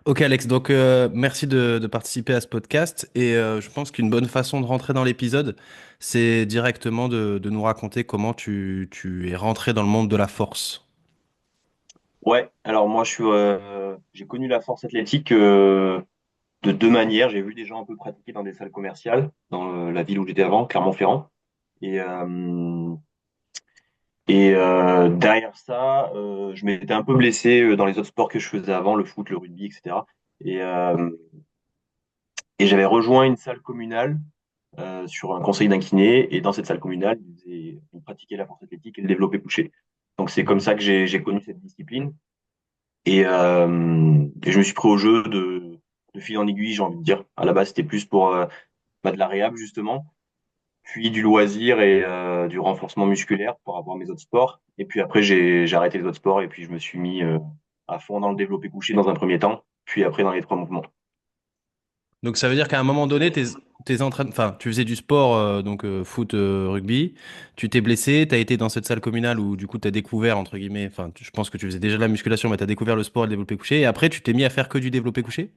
Ok Alex, donc merci de participer à ce podcast et je pense qu'une bonne façon de rentrer dans l'épisode, c'est directement de nous raconter comment tu es rentré dans le monde de la force. Ouais, alors moi j'ai connu la force athlétique de deux manières. J'ai vu des gens un peu pratiquer dans des salles commerciales, dans la ville où j'étais avant, Clermont-Ferrand. Et, euh, derrière ça, je m'étais un peu blessé dans les autres sports que je faisais avant, le foot, le rugby, etc. Et, euh, et j'avais rejoint une salle communale sur un conseil d'un kiné. Et dans cette salle communale, ils pratiquaient la force athlétique et le développé couché. Donc c'est comme ça que j'ai connu cette discipline. Et je me suis pris au jeu de fil en aiguille, j'ai envie de dire. À la base, c'était plus pour de la réhab, justement, puis du loisir et du renforcement musculaire par rapport à mes autres sports. Et puis après, j'ai arrêté les autres sports et puis je me suis mis à fond dans le développé couché dans un premier temps, puis après dans les trois mouvements. Donc ça veut dire qu'à un moment donné, enfin, tu faisais du sport, donc foot, rugby, tu t'es blessé, tu as été dans cette salle communale où du coup tu as découvert, entre guillemets, enfin je pense que tu faisais déjà de la musculation, mais tu as découvert le sport et le développé couché, et après tu t'es mis à faire que du développé couché?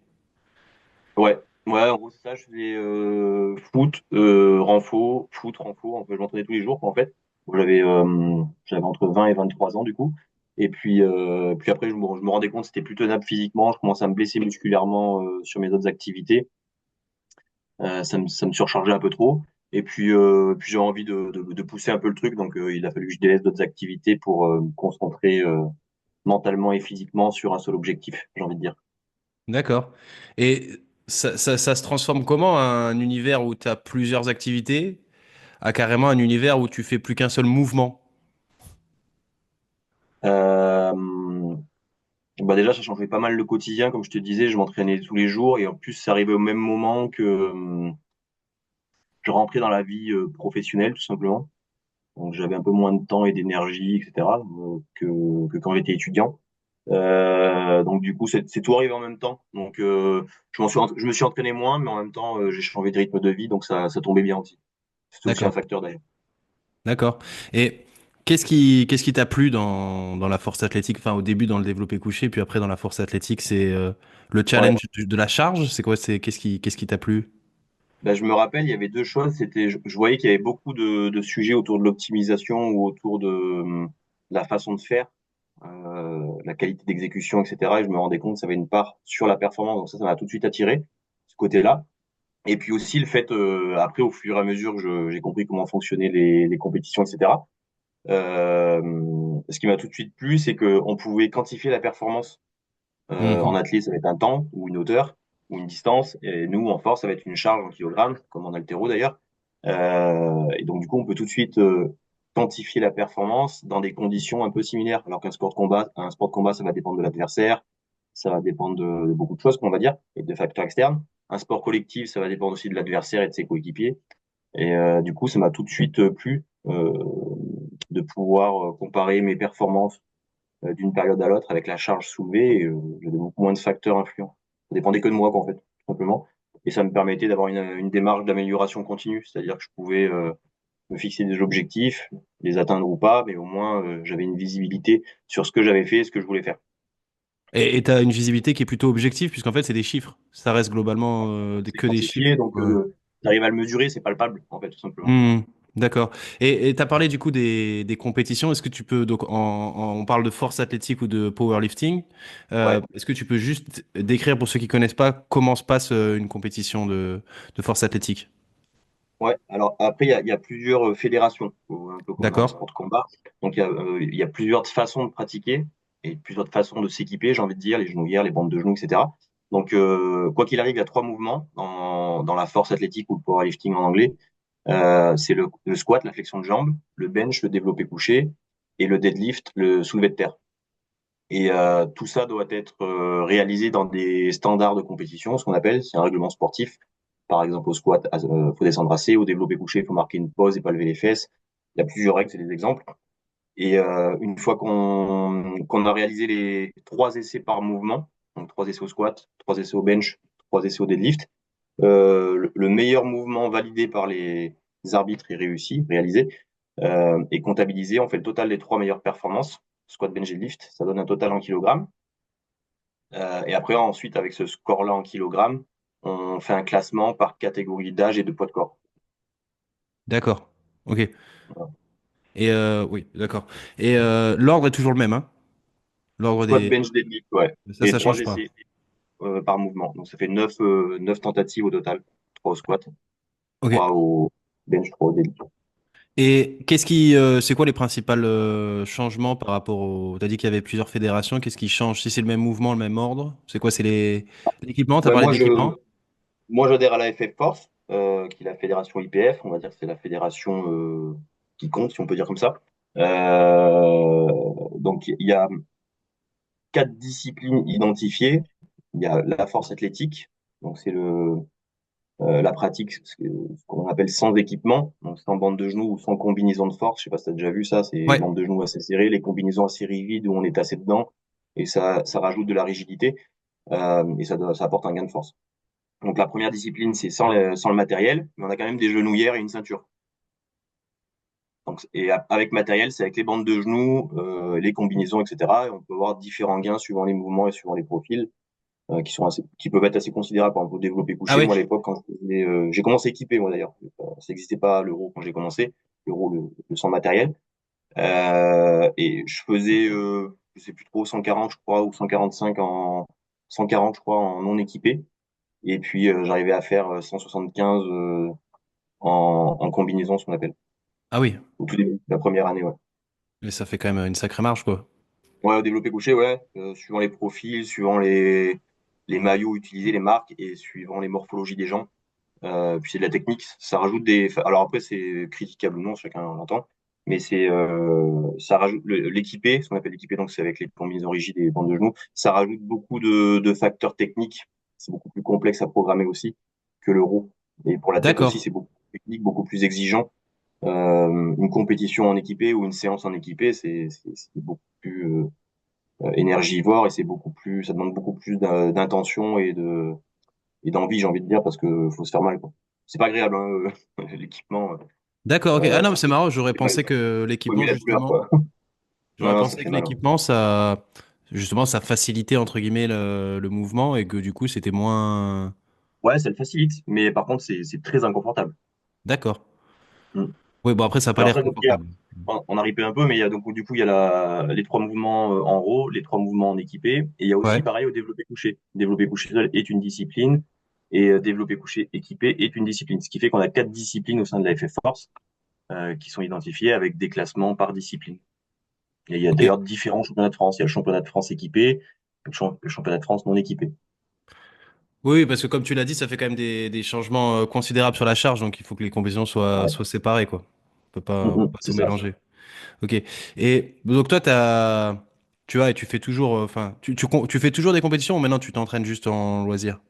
Ouais, ouais, en gros, c'est ça, je faisais foot, renfo, en fait, je m'entraînais tous les jours, en fait. J'avais entre 20 et 23 ans, du coup. Et puis après, je me rendais compte que c'était plus tenable physiquement, je commençais à me blesser musculairement sur mes autres activités. Ça me surchargeait un peu trop. Et puis j'avais envie de pousser un peu le truc, donc il a fallu que je délaisse d'autres activités pour me concentrer mentalement et physiquement sur un seul objectif, j'ai envie de dire. D'accord. Et ça se transforme comment, un univers où tu as plusieurs activités, à carrément un univers où tu fais plus qu'un seul mouvement? Euh, Bah déjà, ça changeait pas mal le quotidien. Comme je te disais, je m'entraînais tous les jours et en plus, ça arrivait au même moment que je rentrais dans la vie professionnelle, tout simplement. Donc, j'avais un peu moins de temps et d'énergie, etc., que quand j'étais étudiant. Donc, du coup, c'est tout arrivé en même temps. Donc, je me suis entraîné moins, mais en même temps, j'ai changé de rythme de vie, donc ça tombait bien aussi. C'est aussi un D'accord. facteur d'ailleurs. D'accord. Et qu'est-ce qui t'a plu dans la force athlétique, enfin au début dans le développé couché, puis après dans la force athlétique, c'est le Ouais. challenge de la charge? C'est quoi? Qu'est-ce qui t'a plu? Bah, je me rappelle, il y avait deux choses. Je voyais qu'il y avait beaucoup de sujets autour de l'optimisation ou autour de la façon de faire, la qualité d'exécution, etc. Et je me rendais compte que ça avait une part sur la performance. Donc ça m'a tout de suite attiré, ce côté-là. Et puis aussi le fait, après, au fur et à mesure que j'ai compris comment fonctionnaient les compétitions, etc. Ce qui m'a tout de suite plu, c'est qu'on pouvait quantifier la performance. En Mhm. athlète, ça va être un temps ou une hauteur ou une distance. Et nous, en force, ça va être une charge en kilogrammes, comme en haltéro d'ailleurs. Et donc, du coup, on peut tout de suite quantifier la performance dans des conditions un peu similaires. Alors un sport de combat, ça va dépendre de l'adversaire, ça va dépendre de beaucoup de choses, qu'on va dire, et de facteurs externes. Un sport collectif, ça va dépendre aussi de l'adversaire et de ses coéquipiers. Et du coup, ça m'a tout de suite plu de pouvoir comparer mes performances d'une période à l'autre avec la charge soulevée. Et, j'avais beaucoup moins de facteurs influents. Ça dépendait que de moi, quoi, en fait, tout simplement. Et ça me permettait d'avoir une démarche d'amélioration continue, c'est-à-dire que je pouvais me fixer des objectifs, les atteindre ou pas, mais au moins j'avais une visibilité sur ce que j'avais fait et ce que je voulais faire. Et t'as une visibilité qui est plutôt objective, puisqu'en fait c'est des chiffres. Ça reste globalement C'est que des chiffres. quantifié, donc Ouais. j'arrive à le mesurer, c'est palpable, en fait, tout simplement. Hmm, d'accord. Et tu as parlé du coup des compétitions. Est-ce que tu peux, donc on parle de force athlétique ou de powerlifting. Ouais. Est-ce que tu peux juste décrire pour ceux qui connaissent pas comment se passe une compétition de force athlétique? Ouais, alors après, il y a plusieurs fédérations, un peu comme dans les D'accord? sports de combat. Donc, il y a plusieurs façons de pratiquer et plusieurs façons de s'équiper, j'ai envie de dire, les genouillères, les bandes de genoux, etc. Donc, quoi qu'il arrive, il y a trois mouvements dans la force athlétique ou le powerlifting en anglais. C'est le squat, la flexion de jambe, le bench, le développé couché, et le deadlift, le soulevé de terre. Et tout ça doit être réalisé dans des standards de compétition, ce qu'on appelle, c'est un règlement sportif. Par exemple, au squat, faut descendre assez, au développé couché, il faut marquer une pause et pas lever les fesses. Il y a plusieurs règles, c'est des exemples. Et une fois qu'on a réalisé les trois essais par mouvement, donc trois essais au squat, trois essais au bench, trois essais au deadlift, le meilleur mouvement validé par les arbitres est réalisé, et comptabilisé. On fait le total des trois meilleures performances, squat, bench et lift. Ça donne un total en kilogrammes. Et après, ensuite, avec ce score-là en kilogrammes, on fait un classement par catégorie d'âge et de poids de corps. D'accord. Ok. Voilà. Et oui, d'accord. Et l'ordre est toujours le même, hein? L'ordre Squat, des. bench, deadlift, ouais. Et Ça trois change pas. essais par mouvement. Donc ça fait 9 tentatives au total. 3 au squat, Ok. 3 au bench, 3 au deadlift. Et c'est quoi les principaux changements par rapport au. T'as dit qu'il y avait plusieurs fédérations. Qu'est-ce qui change? Si c'est le même mouvement, le même ordre, c'est quoi? C'est l'équipement? T'as Ouais, parlé d'équipement? moi, j'adhère à la FF Force, qui est la fédération IPF. On va dire que c'est la fédération qui compte, si on peut dire comme ça. Donc, il y a 4 disciplines identifiées. Il y a la force athlétique, donc c'est la pratique, ce qu'on appelle sans équipement, donc sans bande de genoux ou sans combinaison de force. Je sais pas si tu as déjà vu ça, c'est Ouais. bande de genoux assez serrées, les combinaisons assez rigides où on est assez dedans, et ça rajoute de la rigidité, et ça apporte un gain de force. Donc la première discipline, c'est sans le matériel, mais on a quand même des genouillères et une ceinture. Donc, avec matériel, c'est avec les bandes de genoux, les combinaisons, etc. Et on peut avoir différents gains suivant les mouvements et suivant les profils, qui peuvent être assez considérables. Par exemple, au développé Ah couché, oui? moi à l'époque, quand j'ai commencé équipé, moi d'ailleurs, ça n'existait pas l'euro quand j'ai commencé, l'euro le sans matériel. Et je faisais, je sais plus trop, 140, je crois, ou 145 140, je crois, en non équipé. Et puis, j'arrivais à faire 175 en combinaison, ce qu'on appelle, Ah oui. au tout début, la première année, ouais. Mais ça fait quand même une sacrée marge, quoi. Ouais, au développé couché, ouais, suivant les profils, suivant les maillots utilisés, les marques, et suivant les morphologies des gens. Puis c'est de la technique, ça rajoute Alors après, c'est critiquable ou non, chacun l'entend, mais ça rajoute l'équipé, ce qu'on appelle l'équipé, donc c'est avec les combinaisons rigides et les bandes de genoux, ça rajoute beaucoup de facteurs techniques. C'est beaucoup plus complexe à programmer aussi que l'euro. Et pour la tête aussi, D'accord. c'est beaucoup plus technique, beaucoup plus exigeant. Une compétition en équipé ou une séance en équipé, c'est beaucoup plus énergivore et ça demande beaucoup plus d'intention et d'envie, j'ai envie de dire, parce que faut se faire mal, quoi. C'est pas agréable, hein, l'équipement. D'accord, ok. Ah non, mais c'est marrant, j'aurais C'est pas, pensé que faut l'équipement, aimer la douleur, justement. quoi. Non, J'aurais non, ça pensé fait que mal, hein. l'équipement, ça. Justement, ça facilitait, entre guillemets, le mouvement et que du coup, c'était moins. Ouais, ça le facilite, mais par contre, c'est très inconfortable. D'accord. Mm. Oui, bon, après, ça n'a pas Alors l'air après, donc, confortable. on a ripé un peu, mais donc, du coup, il y a les 3 mouvements en row, les 3 mouvements en équipé, et il y a aussi, Ouais. pareil, au développé couché. Développé couché seul est une discipline, et développé couché équipé est une discipline. Ce qui fait qu'on a 4 disciplines au sein de la FF Force, qui sont identifiées avec des classements par discipline. Et il y a Ok. d'ailleurs différents championnats de France. Il y a le championnat de France équipé, le championnat de France non équipé. Oui, parce que comme tu l'as dit, ça fait quand même des changements considérables sur la charge, donc il faut que les compétitions Ouais. soient séparées, quoi. On peut pas C'est tout ça. mélanger. Ok. Et donc toi, tu vois, et tu fais toujours, enfin, tu fais toujours des compétitions ou maintenant tu t'entraînes juste en loisir?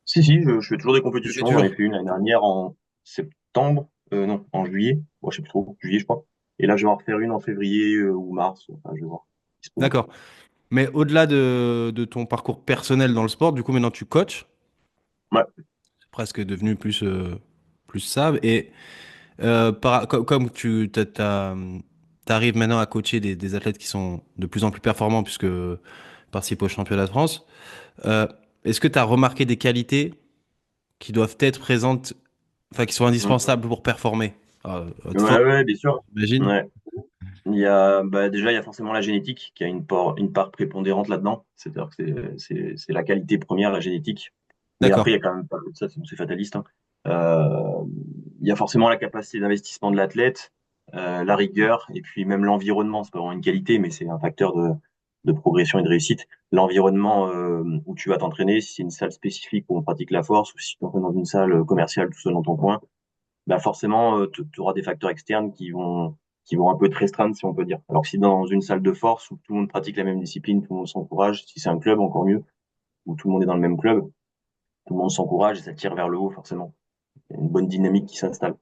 Si, je fais toujours des Tu fais compétitions. J'en ai toujours? fait une l'année dernière en septembre. Non, en juillet. Bon, je sais plus trop. Juillet, je crois. Et là, je vais en refaire une en février ou mars. Enfin, je vais voir. Dispo. D'accord. Mais au-delà de ton parcours personnel dans le sport, du coup, maintenant tu coaches, Ouais. c'est presque devenu plus ça. Et comme t'arrives maintenant à coacher des athlètes qui sont de plus en plus performants puisque participent au championnat de France, euh, est-ce que tu as remarqué des qualités qui doivent être présentes, enfin qui sont Mm. indispensables pour performer? Haute Ouais, forme, ouais, bien sûr. j'imagine. Ouais. Déjà, il y a forcément la génétique qui a une part prépondérante là-dedans. C'est-à-dire que c'est la qualité première, la génétique. Mais après, D'accord. il y a quand même pas que de ça, c'est fataliste, hein. Euh, il y a forcément la capacité d'investissement de l'athlète, la rigueur, et puis même l'environnement. C'est pas vraiment une qualité, mais c'est un facteur de progression et de réussite. L'environnement où tu vas t'entraîner, si c'est une salle spécifique où on pratique la force, ou si tu t'entraînes dans une salle commerciale tout seul dans ton coin, bah forcément, tu auras des facteurs externes qui vont un peu te restreindre, si on peut dire. Alors que si dans une salle de force où tout le monde pratique la même discipline, tout le monde s'encourage, si c'est un club, encore mieux, où tout le monde est dans le même club, tout le monde s'encourage et ça tire vers le haut, forcément. Il y a une bonne dynamique qui s'installe.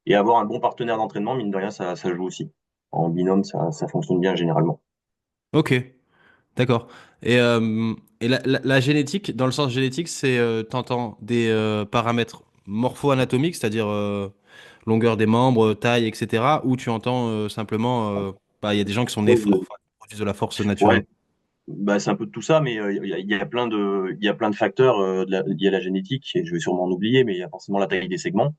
Et avoir un bon partenaire d'entraînement, mine de rien, ça joue aussi. En binôme, ça fonctionne bien généralement. Ok. D'accord. Et la génétique, dans le sens génétique, c'est t'entends des paramètres morpho-anatomiques, c'est-à-dire longueur des membres, taille, etc. Ou tu entends simplement, bah, il y a des gens qui sont nés forts, enfin, qui produisent de la force naturelle. Ouais, Bah, c'est un peu de tout ça, mais il y a il y a plein de facteurs liés à la génétique, et je vais sûrement en oublier, mais il y a forcément la taille des segments,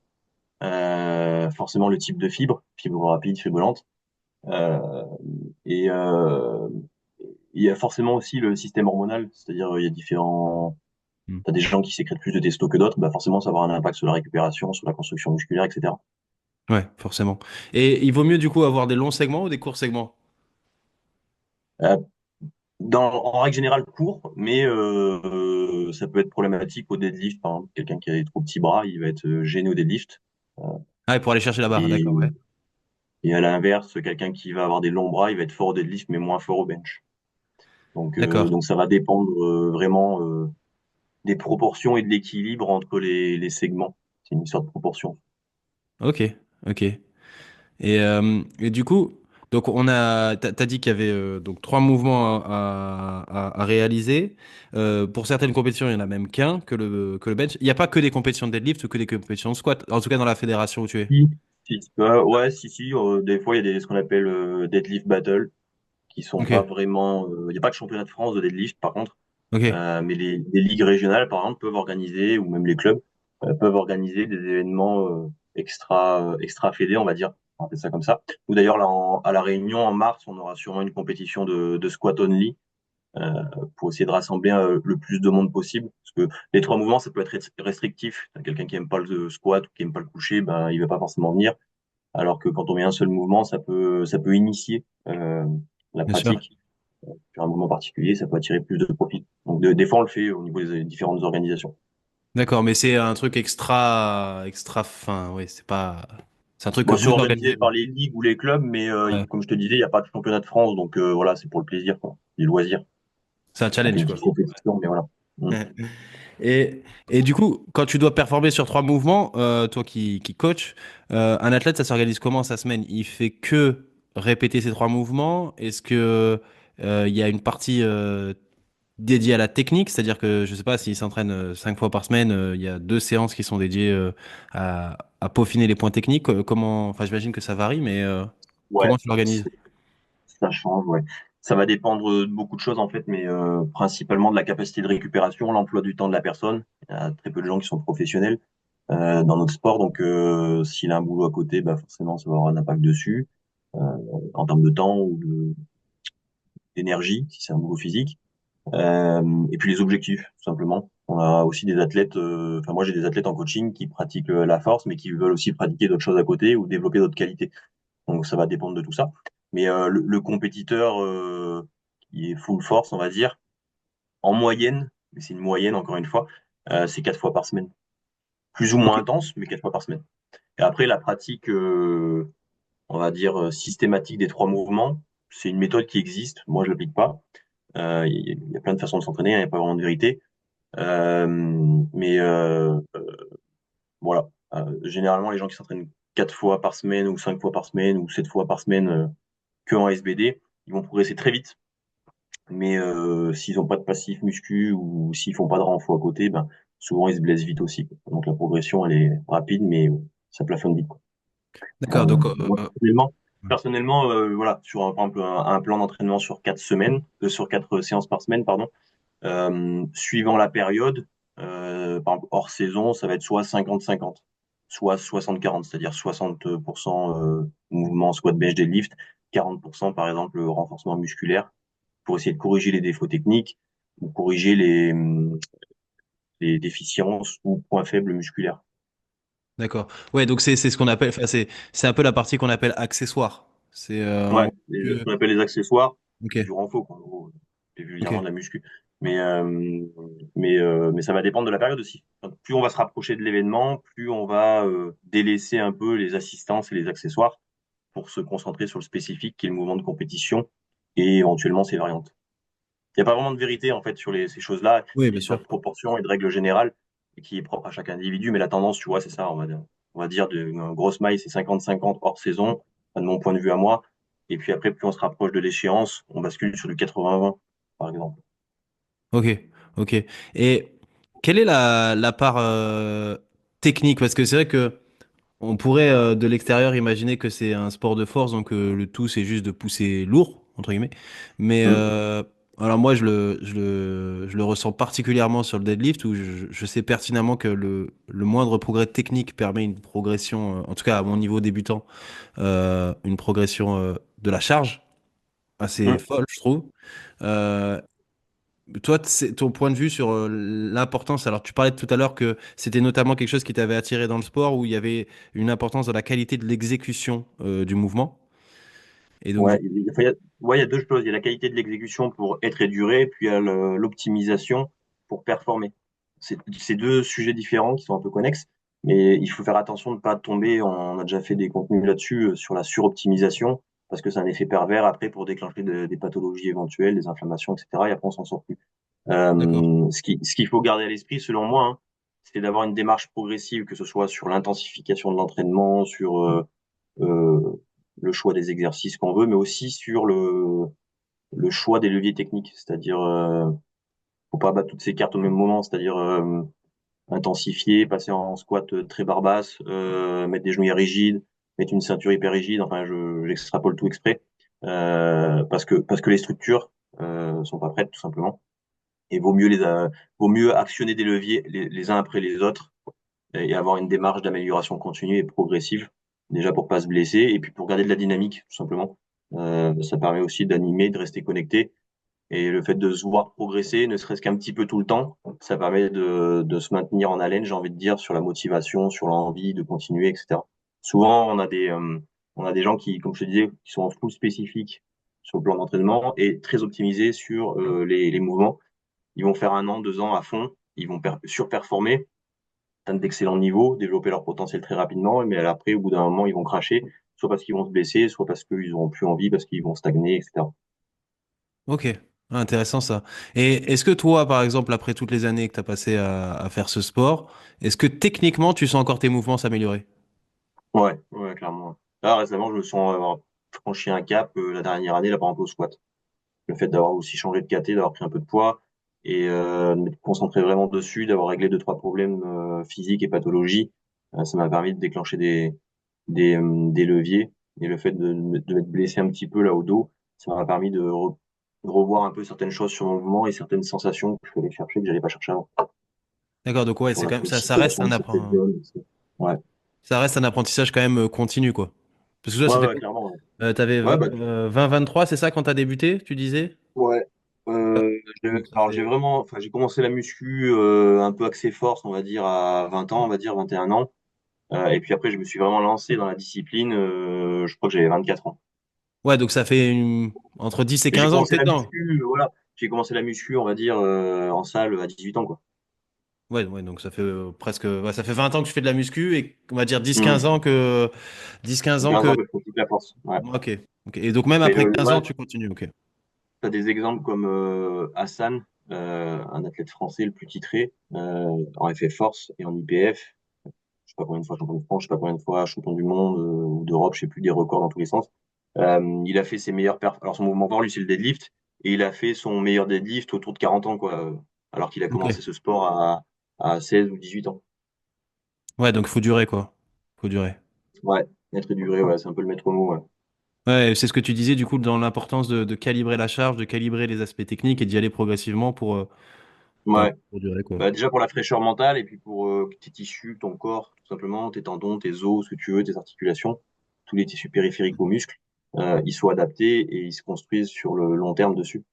forcément le type de fibre, fibre rapide, fibre lente, euh, et il y a forcément aussi le système hormonal, c'est-à-dire il y a différents, Hmm. t'as des gens qui sécrètent plus de testo que d'autres, bah forcément ça va avoir un impact sur la récupération, sur la construction musculaire, etc. Ouais, forcément. Et il vaut mieux du coup avoir des longs segments ou des courts segments? Euh, en règle générale, court, mais ça peut être problématique au deadlift. Par exemple, quelqu'un qui a des trop petits bras, il va être gêné au deadlift. Euh, Ah, et pour aller chercher la barre, et, d'accord, ouais. et à l'inverse, quelqu'un qui va avoir des longs bras, il va être fort au deadlift, mais moins fort au bench. D'accord. Donc ça va dépendre vraiment des proportions et de l'équilibre entre les segments. C'est une histoire de proportion. Ok, ok. Et du coup, donc t'as dit qu'il y avait donc trois mouvements à réaliser. Pour certaines compétitions, il y en a même qu'un, que le bench. Il n'y a pas que des compétitions de deadlift ou que des compétitions de squat. En tout cas, dans la fédération où tu es. Si, ouais, si. Des fois, il y a ce qu'on appelle deadlift battle, qui sont Ok, pas vraiment. Il n'y a pas de championnat de France de deadlift, par contre. ok, Mais les ligues régionales, par exemple, peuvent organiser, ou même les clubs, peuvent organiser des événements extra fédés, on va dire. On appelle ça comme ça. Ou d'ailleurs, là, à La Réunion, en mars, on aura sûrement une compétition de squat only, euh, pour essayer de rassembler le plus de monde possible. Parce que les trois mouvements, ça peut être restrictif. Quelqu'un qui aime pas le squat ou qui aime pas le coucher, ben, il va pas forcément venir. Alors que quand on met un seul mouvement, ça peut initier la bien sûr. pratique sur un mouvement particulier, ça peut attirer plus de profit. Donc des fois, on le fait au niveau des différentes organisations. D'accord, mais c'est un truc extra fin. Oui, c'est un truc que Bon, c'est vous organisé organisez par vous. les ligues ou les clubs, mais Ouais. comme je te disais, il n'y a pas de championnat de France, donc voilà, c'est pour le plaisir, quoi, les loisirs. C'est un On fait challenge, une quoi. petite compétition, mais voilà. Mm. Et du coup, quand tu dois performer sur trois mouvements, toi qui coach, un athlète, ça s'organise comment sa semaine? Il fait que répéter ces trois mouvements? Est-ce que il y a une partie dédiée à la technique? C'est-à-dire que je sais pas s'il s'entraîne cinq fois par semaine, il y a deux séances qui sont dédiées à peaufiner les points techniques. Comment? Enfin, j'imagine que ça varie, mais Ouais, comment tu l'organises? ça change, ouais. Ça va dépendre de beaucoup de choses en fait, mais principalement de la capacité de récupération, l'emploi du temps de la personne. Il y a très peu de gens qui sont professionnels dans notre sport, donc s'il a un boulot à côté, bah forcément ça va avoir un impact dessus euh, en termes de temps ou d'énergie, si c'est un boulot physique. Et puis les objectifs, tout simplement. On a aussi des athlètes, enfin moi j'ai des athlètes en coaching qui pratiquent la force, mais qui veulent aussi pratiquer d'autres choses à côté ou développer d'autres qualités. Donc ça va dépendre de tout ça. Mais le compétiteur qui est full force, on va dire, en moyenne, mais c'est une moyenne encore une fois, c'est 4 fois par semaine. Plus ou moins Ok. intense, mais 4 fois par semaine. Et après, la pratique, on va dire, systématique des trois mouvements, c'est une méthode qui existe. Moi, je l'applique pas. Il y a plein de façons de s'entraîner, il n'y a pas vraiment de vérité. Euh, mais voilà. Généralement, les gens qui s'entraînent 4 fois par semaine ou 5 fois par semaine ou 7 fois par semaine que en SBD, ils vont progresser très vite. Mais s'ils n'ont pas de passif muscu ou s'ils font pas de renfort à côté, ben souvent ils se blessent vite aussi, quoi. Donc la progression elle est rapide, mais ça plafonne vite, quoi. D'accord. Donc, Moi, personnellement, voilà, sur par exemple un plan d'entraînement sur 4 semaines, sur 4 séances par semaine, pardon. Suivant la période, par exemple, hors saison, ça va être soit 50-50, soit 60-40, c'est-à-dire 60% mouvement squat bench deadlift, 40% par exemple renforcement musculaire pour essayer de corriger les défauts techniques ou corriger les déficiences ou points faibles musculaires. d'accord. Ouais, donc c'est ce qu'on appelle, enfin, c'est un peu la partie qu'on appelle accessoire. C'est en Ouais, gros ce que- qu'on appelle les accessoires, Ok, c'est du renfort, quoi, en gros, c'est ok. vulgairement de la muscu. Mais, mais ça va dépendre de la période aussi. Donc, plus on va se rapprocher de l'événement, plus on va délaisser un peu les assistances et les accessoires pour se concentrer sur le spécifique qui est le mouvement de compétition et éventuellement ses variantes. Il n'y a pas vraiment de vérité en fait sur ces choses-là. Oui, C'est une bien histoire sûr. de proportion et de règle générale et qui est propre à chaque individu. Mais la tendance, tu vois, c'est ça. On va dire une grosse maille, c'est 50-50 hors saison, de mon point de vue à moi. Et puis après, plus on se rapproche de l'échéance, on bascule sur du 80-20, par exemple. Ok, ok. Et quelle est la part technique? Parce que c'est vrai que on pourrait de l'extérieur imaginer que c'est un sport de force, donc le tout c'est juste de pousser lourd, entre guillemets. Mais Hmm. Alors moi, je le ressens particulièrement sur le deadlift où je sais pertinemment que le moindre progrès technique permet une progression, en tout cas à mon niveau débutant, une progression de la charge assez Hum. folle, je trouve. Euh, Toi, c'est ton point de vue sur l'importance. Alors, tu parlais tout à l'heure que c'était notamment quelque chose qui t'avait attiré dans le sport où il y avait une importance dans la qualité de l'exécution du mouvement. Et donc, Ouais, enfin, ouais, il y a deux choses. Il y a la qualité de l'exécution pour être et durer, puis il y a l'optimisation pour performer. C'est deux sujets différents qui sont un peu connexes, mais il faut faire attention de ne pas tomber. On a déjà fait des contenus là-dessus sur la suroptimisation, parce que c'est un effet pervers après pour déclencher des pathologies éventuelles, des inflammations, etc. Et après, on s'en sort plus. d'accord. Ce qu'il faut garder à l'esprit, selon moi, hein, c'est d'avoir une démarche progressive, que ce soit sur l'intensification de l'entraînement, sur euh, le choix des exercices qu'on veut, mais aussi sur le choix des leviers techniques. C'est-à-dire, faut pas battre toutes ces cartes au même moment. C'est-à-dire intensifier, passer en squat très barbasse, mettre des genouillères rigides, mettre une ceinture hyper rigide. Enfin, j'extrapole tout exprès parce que les structures sont pas prêtes tout simplement. Et vaut mieux actionner des leviers les uns après les autres et avoir une démarche d'amélioration continue et progressive, déjà pour pas se blesser et puis pour garder de la dynamique, tout simplement. Ça permet aussi d'animer, de rester connecté. Et le fait de se voir progresser, ne serait-ce qu'un petit peu tout le temps, ça permet de se maintenir en haleine, j'ai envie de dire, sur la motivation, sur l'envie de continuer, etc. Souvent, on a des gens qui, comme je te disais, qui sont en full spécifique sur le plan d'entraînement et très optimisés sur les mouvements. Ils vont faire un an, 2 ans à fond, ils vont surperformer, atteindre d'excellents niveaux, développer leur potentiel très rapidement, mais après, au bout d'un moment, ils vont cracher, soit parce qu'ils vont se blesser, soit parce qu'ils n'auront plus envie, parce qu'ils vont stagner, etc. Ok. Ah, intéressant ça. Et est-ce que toi, par exemple, après toutes les années que tu as passé à faire ce sport, est-ce que techniquement, tu sens encore tes mouvements s'améliorer? Ouais, clairement. Là, récemment, je me sens avoir franchi un cap la dernière année, là, par exemple, au squat. Le fait d'avoir aussi changé de KT, d'avoir pris un peu de poids et de m'être concentré vraiment dessus, d'avoir réglé deux, trois problèmes physiques et pathologies, ça m'a permis de déclencher des leviers. Et le fait de m'être blessé un petit peu là au dos, ça m'a permis de revoir un peu certaines choses sur mon mouvement et certaines sensations que je allais chercher, que j'allais pas chercher avant. D'accord, donc ouais, Sur c'est la quand même ça reste sollicitation un de certaines apprentissage. zones. Ouais, Ça reste un apprentissage quand même continu, quoi. Parce que toi, ça fait ouais, quoi? clairement. Ouais, T'avais ouais bah, 20-23, c'est ça quand t'as débuté, tu disais? ouais. Donc ça Alors j'ai fait. vraiment, enfin j'ai commencé la muscu un peu axé force, on va dire à 20 ans, on va dire 21 ans. Et puis après je me suis vraiment lancé dans la discipline. Je crois que j'avais 24 ans. Ouais, donc ça fait entre 10 et Mais j'ai 15 ans que commencé t'es la dedans. muscu, voilà. J'ai commencé la muscu, on va dire en salle à 18 ans quoi. Ouais, ouais, donc ça fait presque. Ouais, ça fait 20 ans que tu fais de la muscu et on va dire 10-15 Hmm. ans que. 10-15 ans 15 que. ans que je pratique la force. Ouais. Ok. Ok. Et donc même Mais après 15 ans, voilà, tu continues. Ok. t'as des exemples comme Hassan, un athlète français le plus titré en FF Force et en IPF. Je sais pas combien de fois champion de France, je sais pas combien de fois champion du monde ou d'Europe, je sais plus, des records dans tous les sens. Il a fait ses meilleurs perfs. Alors son mouvement fort, lui, c'est le deadlift. Et il a fait son meilleur deadlift autour de 40 ans, quoi. Alors qu'il a Ok. commencé ce sport à 16 ou 18 ans. Ouais, donc faut durer, quoi. Faut durer. Ouais, être duré, ouais, c'est un peu le maître mot, ouais. Ouais, c'est ce que tu disais du coup dans l'importance de calibrer la charge, de calibrer les aspects techniques et d'y aller progressivement Ouais. pour durer, quoi. Bah, déjà pour la fraîcheur mentale et puis pour que tes tissus, ton corps, tout simplement, tes tendons, tes os, ce que tu veux, tes articulations, tous les tissus périphériques aux muscles, ils soient adaptés et ils se construisent sur le long terme dessus.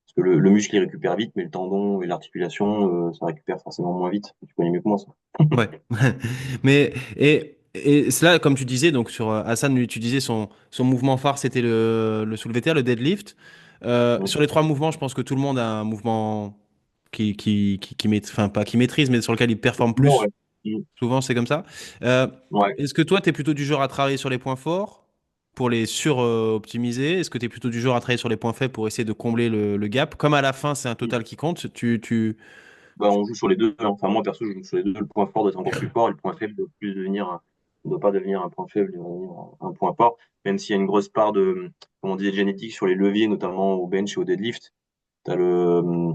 Parce que le muscle, il récupère vite, mais le tendon et l'articulation, ça récupère forcément moins vite. Tu connais mieux que moi, ça. Ouais. Mais et cela, comme tu disais, donc sur Hassan, lui, tu disais son mouvement phare, c'était le soulevé de terre, le deadlift. Mm. Sur les trois mouvements, je pense que tout le monde a un mouvement enfin pas qui maîtrise, mais sur lequel il performe Bon, plus. ouais. Mm. Souvent, c'est comme ça. Euh, Ouais. Est-ce que toi, tu es plutôt du genre à travailler sur les points forts pour les sur-optimiser? Est-ce que tu es plutôt du genre à travailler sur les points faibles pour essayer de combler le gap? Comme à la fin, c'est un Mm. total qui compte, Bah, on joue sur les deux, hein. Enfin, moi, perso, je joue sur les deux. Le point fort doit être encore plus fort et le point faible doit plus devenir ne doit pas devenir un point faible, il doit devenir un point fort. Même s'il y a une grosse part de, comment on dit, de génétique sur les leviers, notamment au bench et au deadlift. T'as le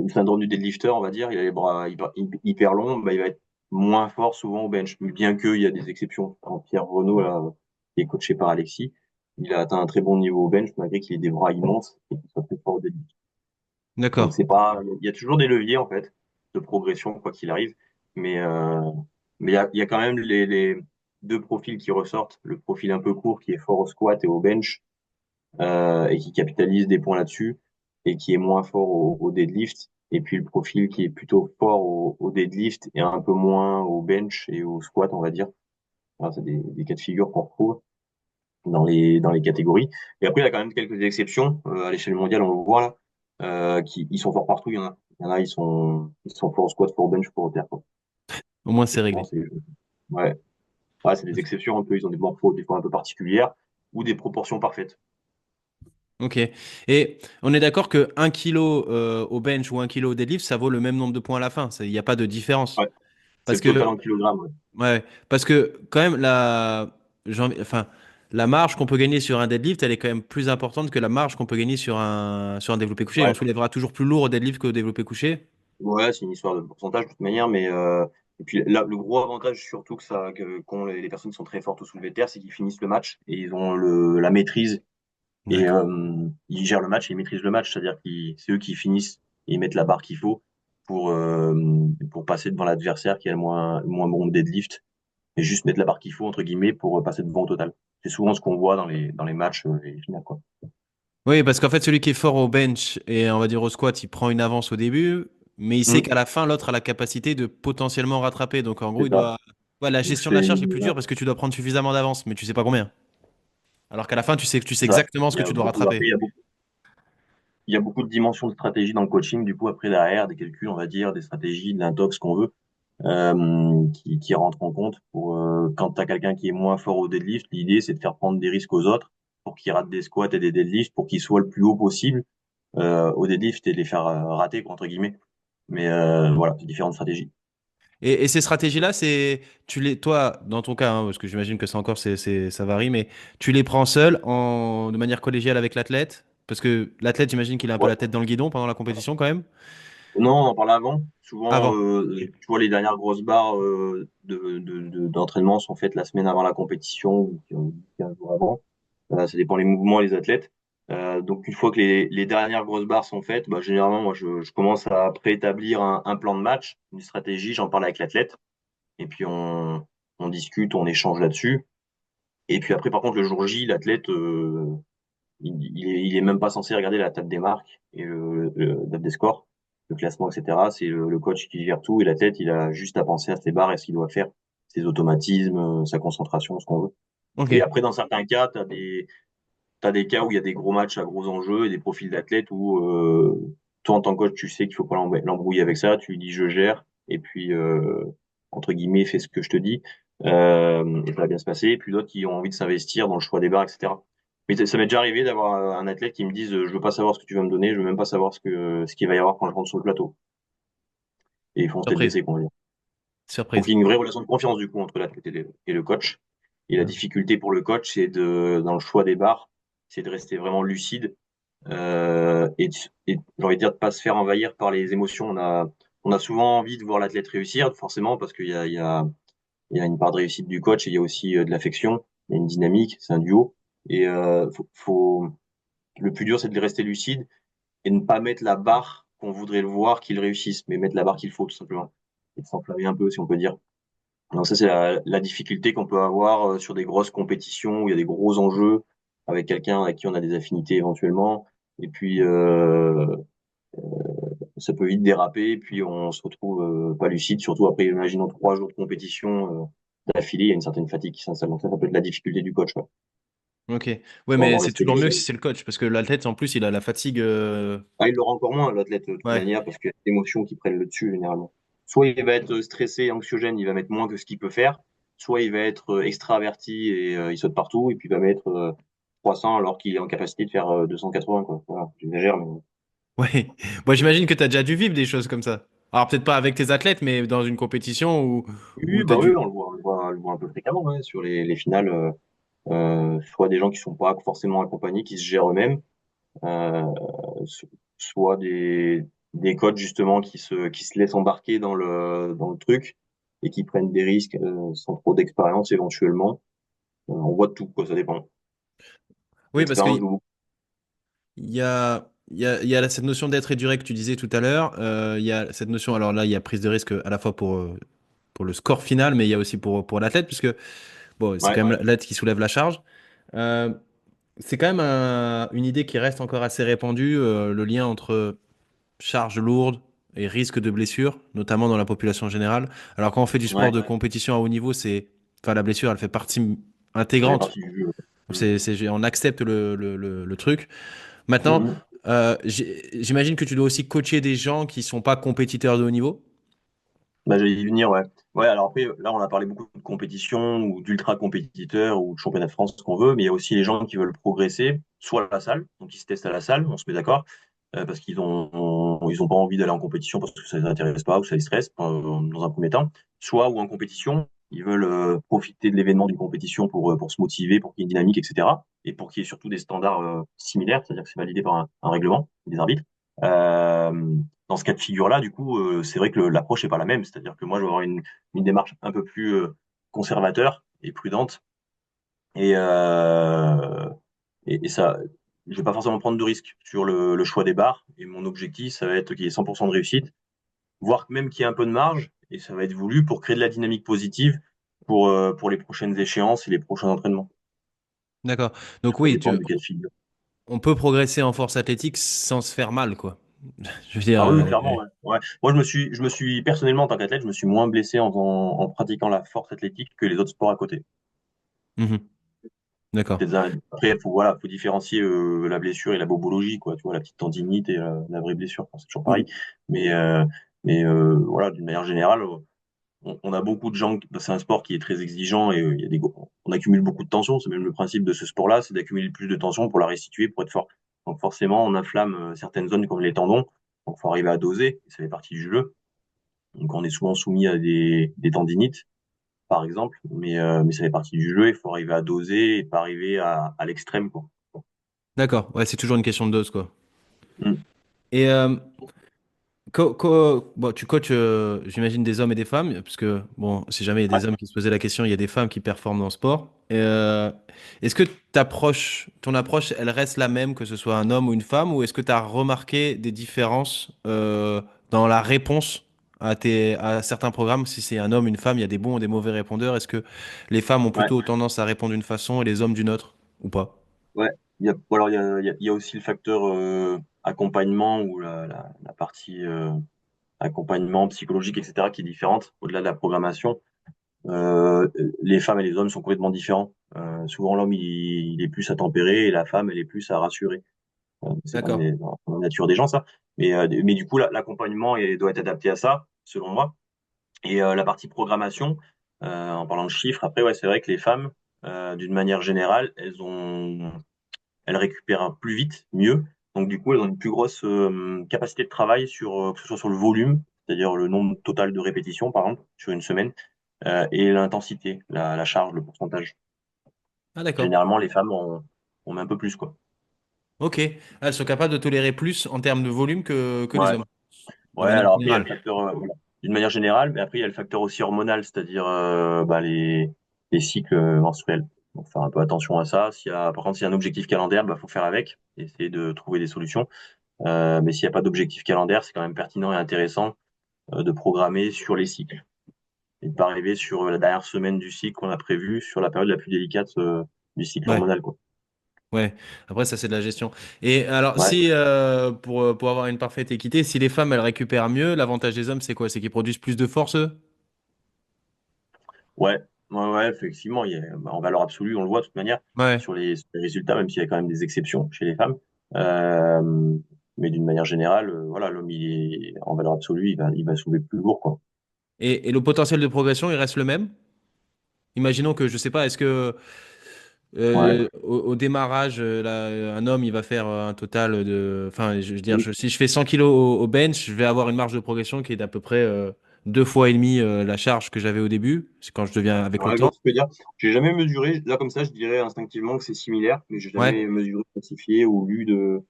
syndrome du deadlifter, on va dire. Il a les bras hyper longs, bah, il va être moins fort souvent au bench. Bien qu'il y a des exceptions. En Pierre Renaud, là, qui est coaché par Alexis, il a atteint un très bon niveau au bench, malgré qu'il ait des bras immenses et qu'il soit fort au deadlift. Donc D'accord. c'est pas, il y a toujours des leviers en fait de progression quoi qu'il arrive, mais il y a quand même les deux profils qui ressortent, le profil un peu court qui est fort au squat et au bench et qui capitalise des points là-dessus et qui est moins fort au deadlift, et puis le profil qui est plutôt fort au deadlift et un peu moins au bench et au squat on va dire. Voilà, c'est des cas de figure qu'on retrouve dans les catégories. Et après, il y a quand même quelques exceptions à l'échelle mondiale, on le voit là, qui ils sont forts partout. Il y en a, ils sont forts au squat, forts au bench, forts au terre, quoi. Au moins, c'est Effectivement, réglé. ouais, c'est des exceptions un peu. Ils ont des morphos des fois un peu particulières ou des proportions parfaites. Ok. Et on est d'accord que 1 kilo au bench ou 1 kilo au deadlift, ça vaut le même nombre de points à la fin. Il n'y a pas de différence. Ouais, c'est Parce le total que, en kilogrammes. Ouais. ouais, parce que quand même, enfin, la marge qu'on peut gagner sur un deadlift, elle est quand même plus importante que la marge qu'on peut gagner sur un développé couché. On Ouais, soulèvera toujours plus lourd au deadlift qu'au développé couché. ouais, c'est une histoire de pourcentage de toute manière, mais et puis là, le gros avantage surtout qu'ont les personnes qui sont très fortes au soulevé de terre, c'est qu'ils finissent le match et ils ont la maîtrise. Et D'accord. ils gèrent le match, ils maîtrisent le match, c'est-à-dire que c'est eux qui finissent et ils mettent la barre qu'il faut pour, euh, pour passer devant l'adversaire qui a le moins bon deadlift et juste mettre la barre qu'il faut, entre guillemets, pour passer devant au total. C'est souvent ce qu'on voit dans les matchs et les finales, quoi. Oui, parce qu'en fait, celui qui est fort au bench et on va dire au squat, il prend une avance au début, mais il sait Hum, qu'à la fin, l'autre a la capacité de potentiellement rattraper. Donc en gros, c'est il ça. doit. Ouais, la Il gestion de la fait, charge est plus ouais, dure parce que tu dois prendre suffisamment d'avance, mais tu sais pas combien. Alors qu'à la fin, tu sais c'est ça. exactement ce que tu dois Après, rattraper. il y a beaucoup de dimensions de stratégie dans le coaching, du coup, après derrière, des calculs, on va dire, des stratégies, de l'intox qu'on veut. Qui rentrent en compte pour quand tu as quelqu'un qui est moins fort au deadlift, l'idée c'est de faire prendre des risques aux autres pour qu'ils ratent des squats et des deadlifts pour qu'ils soient le plus haut possible au deadlift et les faire rater entre guillemets. Mais voilà, c'est différentes stratégies. Et ces stratégies-là, toi, dans ton cas, hein, parce que j'imagine que ça encore, ça varie, mais tu les prends seul, de manière collégiale avec l'athlète, parce que l'athlète, j'imagine qu'il a un peu Ouais. la tête dans le guidon pendant la compétition quand même. Non, on en parlait avant. Souvent, Avant. tu vois, les dernières grosses barres d'entraînement sont faites la semaine avant la compétition ou 15 jours avant. Ça dépend les mouvements et les athlètes. Donc une fois que les dernières grosses barres sont faites, bah, généralement moi je commence à préétablir un plan de match, une stratégie, j'en parle avec l'athlète et puis on discute, on échange là-dessus. Et puis après par contre le jour J, l'athlète il est même pas censé regarder la table des marques et la table des scores, le classement, etc. C'est le coach qui gère tout et l'athlète il a juste à penser à ses barres et ce qu'il doit faire, ses automatismes, sa concentration, ce qu'on veut. Et Ok. après dans certains cas, t'as des cas où il y a des gros matchs à gros enjeux et des profils d'athlètes où toi en tant que coach tu sais qu'il faut pas l'embrouiller avec ça, tu lui dis je gère et puis entre guillemets fais ce que je te dis et ça va bien se passer. Et puis d'autres qui ont envie de s'investir dans le choix des barres, etc. Mais ça m'est déjà arrivé d'avoir un athlète qui me dise je veux pas savoir ce que tu vas me donner, je veux même pas savoir ce qu'il va y avoir quand je rentre sur le plateau. Et ils font tête Surprise. baissée, qu'on va dire. Donc il Surprise. y a une vraie relation de confiance du coup entre l'athlète et le coach. Et la difficulté pour le coach, c'est dans le choix des barres, c'est de rester vraiment lucide et j'ai envie de dire de pas se faire envahir par les émotions. On a souvent envie de voir l'athlète réussir, forcément, parce qu'il y a une part de réussite du coach et il y a aussi de l'affection, il y a une dynamique, c'est un duo. Et le plus dur, c'est de rester lucide et ne pas mettre la barre qu'on voudrait le voir qu'il réussisse, mais mettre la barre qu'il faut, tout simplement. Et de s'enflammer un peu, si on peut dire. Donc ça, c'est la difficulté qu'on peut avoir sur des grosses compétitions où il y a des gros enjeux avec quelqu'un avec qui on a des affinités éventuellement. Et puis, ça peut vite déraper, puis on se retrouve pas lucide, surtout après, imaginons 3 jours de compétition d'affilée, il y a une certaine fatigue qui s'installe. Donc ça peut être la difficulté du coach. Ouais. Ok. Ouais, Faut mais vraiment c'est rester toujours mieux lucide. si c'est le coach, parce que l'athlète, en plus, il a la fatigue. Ah, il l'aura encore moins, l'athlète, de toute Ouais. manière, parce qu'il y a des émotions qui prennent le dessus, généralement. Soit il va être stressé, anxiogène, il va mettre moins que ce qu'il peut faire, soit il va être extraverti et il saute partout, et puis il va mettre 300 alors qu'il est en capacité de faire 280, quoi. Voilà, j'exagère, mais Ouais. Moi, j'imagine que tu as déjà dû vivre des choses comme ça. Alors, peut-être pas avec tes athlètes, mais dans une compétition où oui, tu as bah oui, dû. on le voit un peu fréquemment, ouais, sur les finales, soit des gens qui sont pas forcément accompagnés, qui se gèrent eux-mêmes, euh, so- soit des coachs justement qui se laissent embarquer dans le truc et qui prennent des risques sans trop d'expérience éventuellement. On voit de tout, quoi, ça dépend. Oui, parce L'expérience qu'il joue beaucoup. y a. il y a cette notion d'être et durer que tu disais tout à l'heure. Il y a cette notion, alors là, il y a prise de risque à la fois pour le score final, mais il y a aussi pour l'athlète, puisque bon, c'est Ouais, quand même l'athlète qui soulève la charge. Euh, c'est quand même une idée qui reste encore assez répandue, le lien entre charge lourde et risque de blessure, notamment dans la population générale. Alors quand on fait du sport ouais, de compétition à haut niveau, enfin, la blessure, elle fait partie ça fait intégrante. partie du jeu. Mm. On accepte le truc. Maintenant, Mm. j'imagine que tu dois aussi coacher des gens qui sont pas compétiteurs de haut niveau. Bah, j'allais y venir, ouais. Ouais, alors après, là, on a parlé beaucoup de compétition ou d'ultra compétiteurs ou de championnat de France, ce qu'on veut, mais il y a aussi les gens qui veulent progresser, soit à la salle, donc ils se testent à la salle, on se met d'accord, parce qu'ils ont pas envie d'aller en compétition parce que ça les intéresse pas ou ça les stresse, dans un premier temps, soit ou en compétition, ils veulent profiter de l'événement d'une compétition pour se motiver, pour qu'il y ait une dynamique, etc. Et pour qu'il y ait surtout des standards similaires, c'est-à-dire que c'est validé par un règlement, des arbitres. Euh, Dans ce cas de figure-là, du coup, c'est vrai que l'approche n'est pas la même. C'est-à-dire que moi, je vais avoir une démarche un peu plus conservateur et prudente. Et, euh, et ça, je vais pas forcément prendre de risques sur le choix des barres. Et mon objectif, ça va être qu'il y ait 100% de réussite, voire même qu'il y ait un peu de marge. Et ça va être voulu pour créer de la dynamique positive pour les prochaines échéances et les prochains entraînements. D'accord. Donc Ça oui, dépend du cas de figure. on peut progresser en force athlétique sans se faire mal, quoi. Je veux dire, Ah oui, oui, clairement, ouais. Ouais. Moi, je me suis personnellement, en tant qu'athlète, je me suis moins blessé en pratiquant la force athlétique que les autres sports à côté. mhm. D'accord. Après, faut différencier la blessure et la bobologie, quoi. Tu vois, la petite tendinite et la vraie blessure. Enfin, c'est toujours pareil. Mais, euh, mais voilà, d'une manière générale, on a beaucoup de gens. C'est un sport qui est très exigeant et il y a on accumule beaucoup de tension. C'est même le principe de ce sport-là, c'est d'accumuler le plus de tension pour la restituer, pour être fort. Donc forcément, on inflamme certaines zones comme les tendons. Donc, faut arriver à doser. Ça fait partie du jeu. Donc, on est souvent soumis à des tendinites, par exemple, mais ça fait partie du jeu. Il faut arriver à doser et pas arriver à l'extrême, quoi. D'accord. Ouais, c'est toujours une question de dose, quoi. Mm. Et bon, tu coaches, j'imagine, des hommes et des femmes, parce que, bon, si jamais il y a Ouais, des hommes qui se posaient la question, il y a des femmes qui performent dans le sport. Et, est-ce que ton approche, elle reste la même, que ce soit un homme ou une femme, ou est-ce que tu as remarqué des différences dans la réponse à certains programmes? Si c'est un homme, une femme, il y a des bons et des mauvais répondeurs. Est-ce que les femmes ont ouais, plutôt tendance à répondre d'une façon et les hommes d'une autre, ou pas? ouais. Alors, il y a aussi le facteur accompagnement ou la partie accompagnement psychologique, etc., qui est différente au-delà de la programmation. Euh, les femmes et les hommes sont complètement différents. Souvent, l'homme, il est plus à tempérer et la femme, elle est plus à rassurer. C'est D'accord. dans la nature des gens, ça. Mais du coup, l'accompagnement doit être adapté à ça, selon moi. Et la partie programmation, en parlant de chiffres, après, ouais, c'est vrai que les femmes, d'une manière générale, elles récupèrent plus vite, mieux. Donc, du coup, elles ont une plus grosse capacité de travail que ce soit sur le volume, c'est-à-dire le nombre total de répétitions, par exemple, sur une semaine, et l'intensité, la charge, le pourcentage. Ah, d'accord. Généralement, les femmes, on met un peu plus, quoi. Ok. Ah, elles sont capables de tolérer plus en termes de volume que les Ouais. hommes, de Ouais, manière alors après, il y a le générale. facteur, voilà, d'une manière générale, mais après, il y a le facteur aussi hormonal, c'est-à-dire bah, les cycles menstruels. Donc, faire un peu attention à ça. Par contre, s'il y a un objectif calendaire, bah, faut faire avec, essayer de trouver des solutions. Mais s'il n'y a pas d'objectif calendaire, c'est quand même pertinent et intéressant de programmer sur les cycles et de pas arriver sur la dernière semaine du cycle qu'on a prévu, sur la période la plus délicate du cycle Ouais, hormonal, quoi. ouais. Après, ça, c'est de la gestion. Et alors, Ouais, si, pour avoir une parfaite équité, si les femmes, elles récupèrent mieux, l'avantage des hommes, c'est quoi? C'est qu'ils produisent plus de force, eux? ouais, ouais, effectivement, bah, en valeur absolue, on le voit de toute manière Ouais. sur les résultats, même s'il y a quand même des exceptions chez les femmes. Euh, mais d'une manière générale, voilà, l'homme, en valeur absolue, il va soulever plus lourd, quoi. Et le potentiel de progression, il reste le même? Imaginons que, je sais pas, est-ce que Ouais, au démarrage, un homme, il va faire un total de... Enfin, je veux dire, oui. si je fais 100 kilos au bench, je vais avoir une marge de progression qui est d'à peu près deux fois et demi la charge que j'avais au début. C'est quand je deviens avec le Ouais, je vois temps. ce que tu veux dire. J'ai jamais mesuré, là comme ça, je dirais instinctivement que c'est similaire, mais j'ai Ouais. jamais mesuré, quantifié ou lu de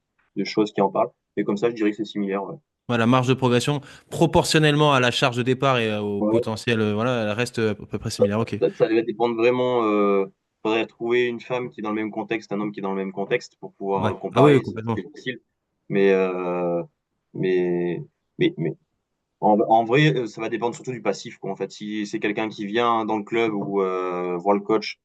choses qui en parlent. Et comme ça, je dirais que c'est similaire, ouais. Voilà, marge de progression proportionnellement à la charge de départ et au Ouais. potentiel, voilà, elle reste à peu près similaire. Ok. Ça va dépendre vraiment. Faudrait trouver une femme qui est dans le même contexte, un homme qui est dans le même contexte pour pouvoir Ouais. Ah oui, comparer. oui, C'est complètement. facile. Mais, euh, mais, mais en vrai, ça va dépendre surtout du passif, quoi. En fait, si c'est quelqu'un qui vient dans le club ou voir le coach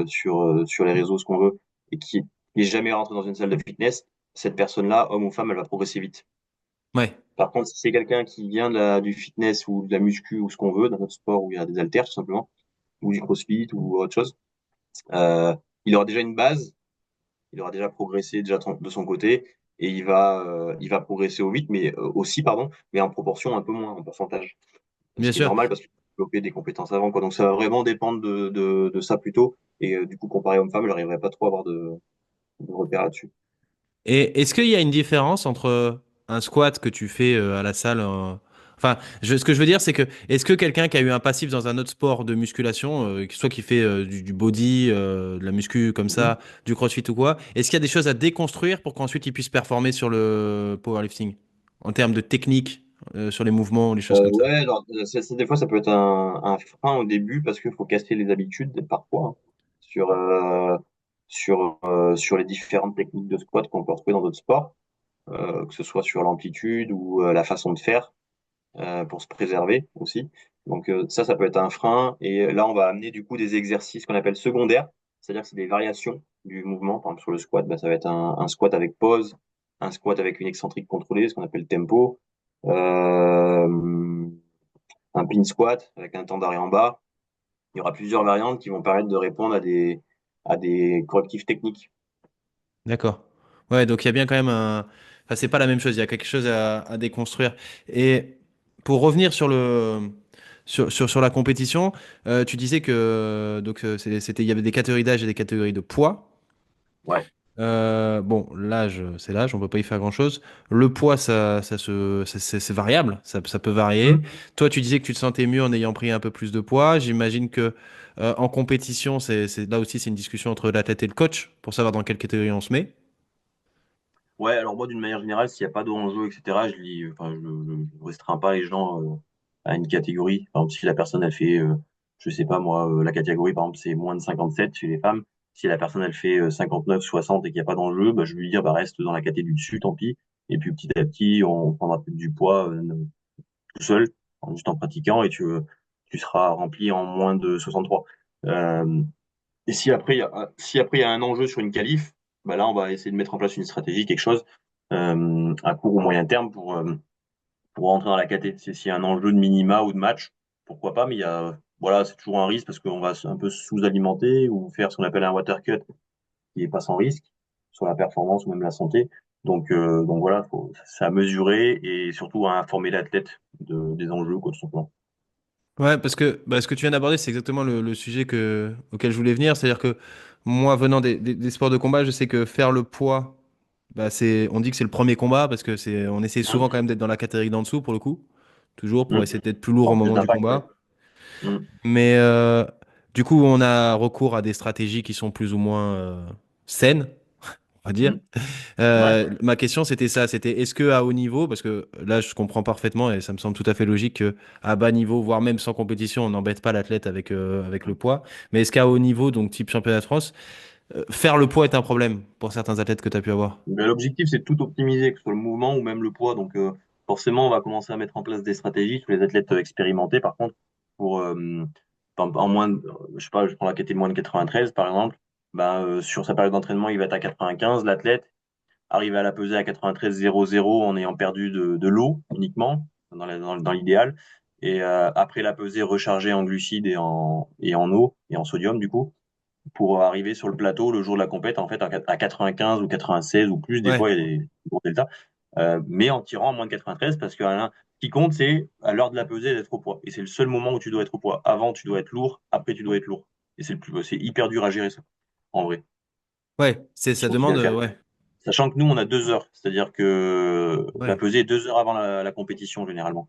sur les réseaux, ce qu'on veut, et qui n'est jamais rentré dans une salle de fitness, cette personne-là, homme ou femme, elle va progresser vite. Ouais, Par contre, si c'est quelqu'un qui vient du fitness ou de la muscu ou ce qu'on veut, dans notre sport où il y a des haltères, tout simplement, ou du crossfit ou autre chose, euh, il aura déjà une base, il aura déjà progressé déjà de son côté, et il va progresser au vite, mais aussi, pardon, mais en proportion un peu moins, en pourcentage. Ce bien qui est sûr. normal parce qu'il faut développer des compétences avant, quoi. Donc ça va vraiment dépendre de ça plutôt. Et du coup, comparé homme-femme, je n'arriverai pas trop à avoir de repères là-dessus. Et est-ce qu'il y a une différence entre un squat que tu fais à la salle Enfin, ce que je veux dire, c'est que est-ce que quelqu'un qui a eu un passif dans un autre sport de musculation, soit qui fait du body, de la muscu comme Mhm. ça, du crossfit ou quoi, est-ce qu'il y a des choses à déconstruire pour qu'ensuite il puisse performer sur le powerlifting en termes de technique, sur les mouvements, les choses comme ça? Ouais, alors, des fois, ça peut être un frein au début parce qu'il faut casser les habitudes parfois hein, sur, sur les différentes techniques de squat qu'on peut retrouver dans d'autres sports, que ce soit sur l'amplitude ou la façon de faire. Pour se préserver aussi. Donc ça peut être un frein. Et là, on va amener du coup des exercices qu'on appelle secondaires, c'est-à-dire que c'est des variations du mouvement. Par exemple, sur le squat, bah, ça va être un squat avec pause, un squat avec une excentrique contrôlée, ce qu'on appelle tempo, euh, un pin squat avec un temps d'arrêt en bas. Il y aura plusieurs variantes qui vont permettre de répondre à des correctifs techniques. D'accord. Ouais, donc il y a bien quand même un. Enfin, c'est pas la même chose. Il y a quelque chose à déconstruire. Et pour revenir sur sur la compétition, tu disais que donc c'était il y avait des catégories d'âge et des catégories de poids. Ouais. Bon, l'âge, c'est l'âge, on peut pas y faire grand-chose. Le poids, c'est variable, ça peut varier. Mhm. Toi, tu disais que tu te sentais mieux en ayant pris un peu plus de poids. J'imagine que en compétition, là aussi, c'est une discussion entre l'athlète et le coach pour savoir dans quelle catégorie on se met. Ouais, alors moi, d'une manière générale, s'il n'y a pas d'enjeu, etc., enfin, je restreins pas les gens à une catégorie. Par exemple, si la personne, elle fait, je sais pas moi, la catégorie, par exemple, c'est moins de 57 chez les femmes. Si la personne, elle fait 59, 60 et qu'il n'y a pas d'enjeu, bah, je vais lui dire, bah, reste dans la catégorie du dessus, tant pis. Et puis, petit à petit, on prendra peut-être du poids tout seul, juste en pratiquant, et tu seras rempli en moins de 63. Euh, et si après il y a un enjeu sur une qualif, bah là on va essayer de mettre en place une stratégie, quelque chose à court ou moyen terme pour rentrer dans la KT. S'il y a un enjeu de minima ou de match, pourquoi pas, mais il y a voilà, c'est toujours un risque parce qu'on va un peu sous-alimenter ou faire ce qu'on appelle un water cut qui est pas sans risque sur la performance ou même la santé. Donc voilà, c'est à mesurer et surtout à informer l'athlète des enjeux, quoi, tout simplement. Ouais, parce que bah, ce que tu viens d'aborder, c'est exactement le sujet auquel je voulais venir. C'est-à-dire que moi, venant des sports de combat, je sais que faire le poids, bah, on dit que c'est le premier combat parce que on essaie souvent Hum, quand même d'être dans la catégorie d'en dessous pour le coup, toujours pour hum. essayer d'être plus lourd au En plus moment du d'impact, ouais. combat. Hum, Mais du coup, on a recours à des stratégies qui sont plus ou moins saines, on va dire. hum, ouais. Ma question, c'était ça, c'était est-ce que à haut niveau, parce que là, je comprends parfaitement et ça me semble tout à fait logique que à bas niveau, voire même sans compétition, on n'embête pas l'athlète avec le poids. Mais est-ce qu'à haut niveau, donc type championnat de France, faire le poids est un problème pour certains athlètes que tu as pu avoir? Mais l'objectif, c'est de tout optimiser, que ce soit le mouvement ou même le poids. Donc, forcément, on va commencer à mettre en place des stratégies sur les athlètes expérimentés. Par contre, pour en moins, je sais pas, je prends la catégorie moins de 93, par exemple, bah, sur sa période d'entraînement, il va être à 95, l'athlète. Arriver à la peser à 93,00 en ayant perdu de l'eau uniquement, dans l'idéal. Et après la pesée, recharger en glucides et en eau et en sodium, du coup pour arriver sur le plateau le jour de la compète, en fait, à 95 ou 96 ou plus, des Ouais, fois, il y a des gros deltas, mais en tirant en moins de 93, parce que ce qui compte, c'est à l'heure de la pesée d'être au poids. Et c'est le seul moment où tu dois être au poids. Avant, tu dois être lourd, après, tu dois être lourd. Et c'est hyper dur à gérer ça, en vrai. ouais, C'est ça compliqué demande, à faire. ouais, Sachant que nous, on a 2 heures, c'est-à-dire que la ouais, pesée est 2 heures avant la compétition, généralement.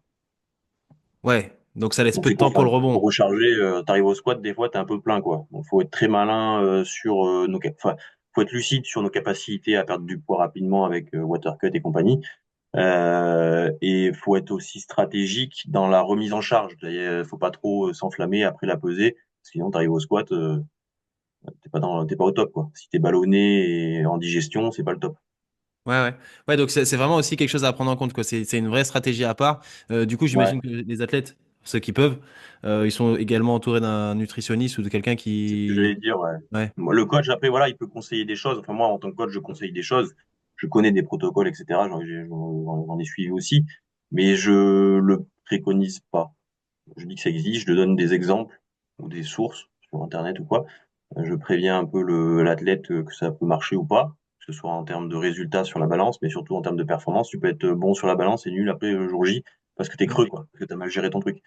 ouais. Donc ça laisse Donc peu c'est de temps pour pour ça. le Pour rebond. recharger, t'arrives au squat, des fois, t'es un peu plein, quoi. Donc faut être très malin sur enfin, faut être lucide sur nos capacités à perdre du poids rapidement avec Watercut et compagnie. Et faut être aussi stratégique dans la remise en charge. Faut pas trop s'enflammer après la pesée, sinon t'arrives au squat, t'es pas au top, quoi. Si t'es ballonné et en digestion, c'est pas le top. Ouais, ouais. Ouais, donc c'est vraiment aussi quelque chose à prendre en compte, quoi. C'est une vraie stratégie à part. Du coup, Ouais, j'imagine que les athlètes, ceux qui peuvent, ils sont également entourés d'un nutritionniste ou de quelqu'un c'est ce que j'allais qui. dire, ouais. Ouais. Moi, le coach, après, voilà, il peut conseiller des choses. Enfin, moi, en tant que coach, je conseille des choses. Je connais des protocoles, etc. J'en ai suivi aussi, mais je le préconise pas. Je dis que ça existe, je donne des exemples ou des sources sur Internet ou quoi. Je préviens un peu l'athlète que ça peut marcher ou pas, que ce soit en termes de résultats sur la balance, mais surtout en termes de performance. Tu peux être bon sur la balance et nul après le jour J parce que t'es creux, quoi, parce que t'as mal géré ton truc.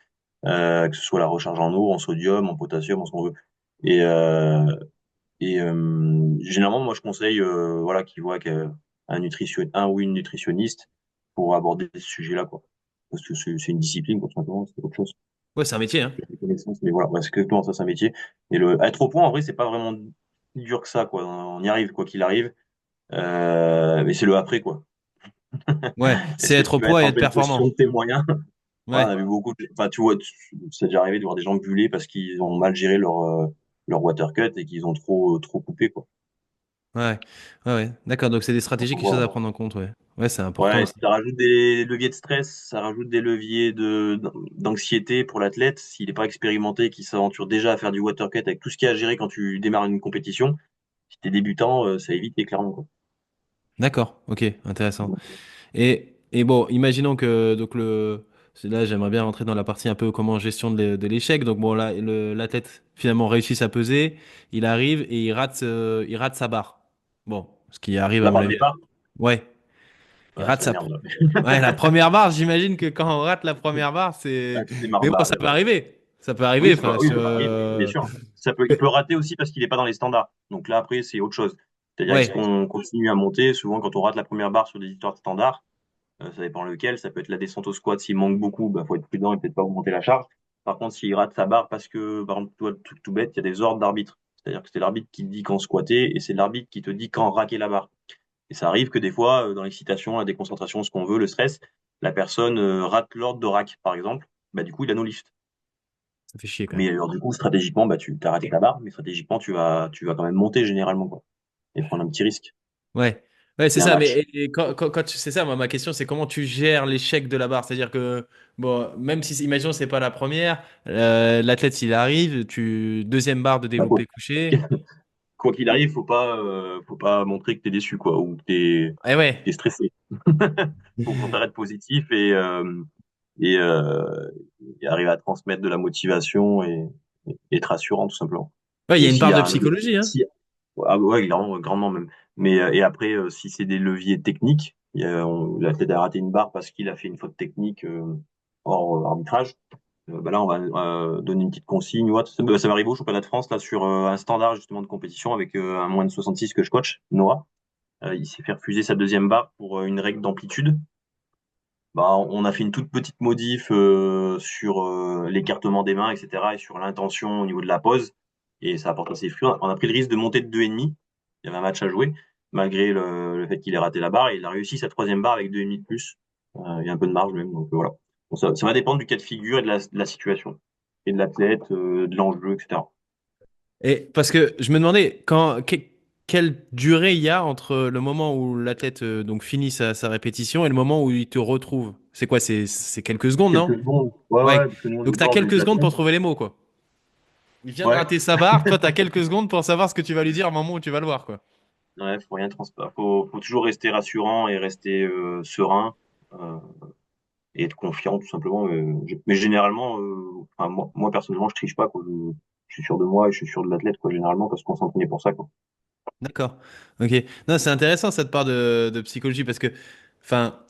Que ce soit la recharge en eau, en sodium, en potassium, en ce qu'on veut. Et, euh, généralement, moi, je conseille, voilà, qu'il voit un ou une nutritionniste pour aborder ce sujet-là, quoi. Parce que c'est une discipline, quoi, tout simplement, c'est autre chose. Ouais, c'est un métier, hein. Des connaissances, mais voilà, parce que comment ça, c'est un métier. Et être au point, en vrai, c'est pas vraiment dur que ça, quoi. On y arrive, quoi qu'il arrive. Mais c'est le après, quoi. Ouais, c'est Est-ce que être au tu vas être poids et en être pleine position performant. de tes moyens? Voilà, on Ouais, a vu beaucoup enfin, tu vois, c'est déjà arrivé de voir des gens buller parce qu'ils ont mal géré leur water cut et qu'ils ont trop coupé, quoi. ouais, ouais, ouais. D'accord, donc c'est des Donc, stratégies, on quelque chose à voit. prendre en compte, ouais. Ouais, c'est important Ouais, aussi. ça rajoute des leviers de stress, ça rajoute des leviers d'anxiété pour l'athlète. S'il n'est pas expérimenté, qui s'aventure déjà à faire du water cut avec tout ce qu'il y a à gérer quand tu démarres une compétition, si t'es débutant, ça évite clairement, quoi. D'accord, ok, intéressant. Et bon, imaginons que donc là j'aimerais bien rentrer dans la partie un peu comment gestion de l'échec. Donc bon là l'athlète finalement réussit à peser, il arrive et il rate sa barre. Bon, ce qui arrive à La mon barre de avis. départ, Ouais, il ouais, rate c'est la sa merde. ouais la première barre. J'imagine que quand on rate la première barre, Ah, c'est tu démarres mais bon bas, ça ouais, peut voilà. arriver, ça peut arriver. Enfin Oui, ça peut arriver, bien sûr. Il peut rater aussi parce qu'il n'est pas dans les standards. Donc là, après, c'est autre chose. C'est-à-dire, est-ce ouais, qu'on continue à monter? Souvent, quand on rate la première barre sur des histoires de standards, ça dépend lequel. Ça peut être la descente au squat. S'il manque beaucoup, bah, faut être prudent et peut-être pas augmenter la charge. Par contre, s'il rate sa barre parce que, par exemple, toi, truc tout bête, il y a des ordres d'arbitre. C'est-à-dire que c'est l'arbitre qui te dit quand squatter et c'est l'arbitre qui te dit quand raquer la barre. Et ça arrive que des fois, dans l'excitation, la déconcentration, ce qu'on veut, le stress, la personne rate l'ordre de rack, par exemple. Bah, du coup, il a no lift. ça fait chier quand Mais même. alors, du coup, stratégiquement, bah, tu as raté ta barre, mais stratégiquement, tu vas quand même monter généralement, quoi, et prendre un petit risque. Ouais, ouais, c'est C'est un ça. match. Et c'est ça, moi, ma question, c'est comment tu gères l'échec de la barre. C'est-à-dire que, bon, même si, imaginons, c'est pas la première, l'athlète, s'il arrive, deuxième barre de Bah, quoi développé couché. quoi qu'il arrive, faut pas montrer que t'es déçu, quoi, ou que Eh t'es ouais, stressé. Faut faire être positif et, euh, et arriver à transmettre de la motivation et être rassurant, tout simplement. ouais, il y Et a une s'il y part de a un, psychologie, hein. si, ah ouais, grandement même. Mais et après, si c'est des leviers techniques, l'athlète a raté une barre parce qu'il a fait une faute technique hors arbitrage. Bah là, on va donner une petite consigne. Ça m'arrive au championnat de France là sur un standard justement de compétition avec un moins de 66 que je coach, Noah. Il s'est fait refuser sa deuxième barre pour une règle d'amplitude. Bah, on a fait une toute petite modif sur l'écartement des mains, etc. et sur l'intention au niveau de la pose. Et ça apporte ses fruits. On a pris le risque de monter de 2,5. Il y avait un match à jouer, malgré le fait qu'il ait raté la barre. Et il a réussi sa troisième barre avec 2,5 de plus. Il y a un peu de marge même. Donc voilà. Bon, ça va dépendre du cas de figure et de la situation. Et de l'athlète, de l'enjeu, etc. Et parce que je me demandais, quelle durée il y a entre le moment où l'athlète donc finit sa répétition et le moment où il te retrouve? C'est quoi? C'est quelques secondes, non? Quelques secondes. Ouais, Ouais. ouais, parce que nous, on Donc, tu as déborde quelques des secondes pour athlètes. trouver les mots, quoi. Il vient de Ouais. rater sa barre, toi, tu as quelques secondes pour savoir ce que tu vas lui dire au moment où tu vas le voir, quoi. Ouais, faut rien transparaître. Faut toujours rester rassurant et rester serein. Euh, et être confiant tout simplement. Mais généralement, enfin, moi personnellement, je triche pas quoi. Je suis sûr de moi et je suis sûr de l'athlète quoi généralement parce qu'on s'entraînait pour ça quoi. D'accord. Ok. Non, c'est intéressant cette part de psychologie parce que, enfin,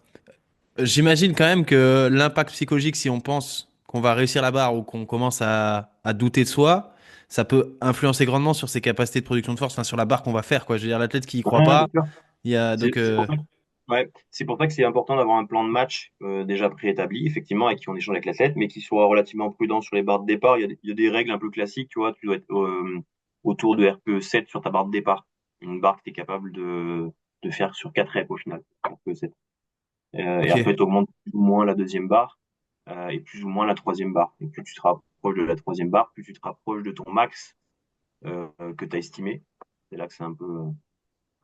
j'imagine quand même que l'impact psychologique, si on pense qu'on va réussir la barre ou qu'on commence à douter de soi, ça peut influencer grandement sur ses capacités de production de force, enfin, sur la barre qu'on va faire, quoi. Je veux dire, l'athlète qui y croit Ouais, bien pas, sûr. il y a donc, C'est pour ça que, ouais, c'est pour ça que c'est important d'avoir un plan de match déjà préétabli, effectivement, avec qui on échange avec l'athlète, mais qui soit relativement prudent sur les barres de départ. Il y a des règles un peu classiques, tu vois, tu dois être autour de RPE 7 sur ta barre de départ. Une barre que tu es capable de faire sur 4 reps au final, RPE 7. Et après, ok. tu augmentes plus ou moins la deuxième barre et plus ou moins la troisième barre. Et plus tu te rapproches de la troisième barre, plus tu te rapproches de ton max que tu as estimé. C'est là que c'est un peu.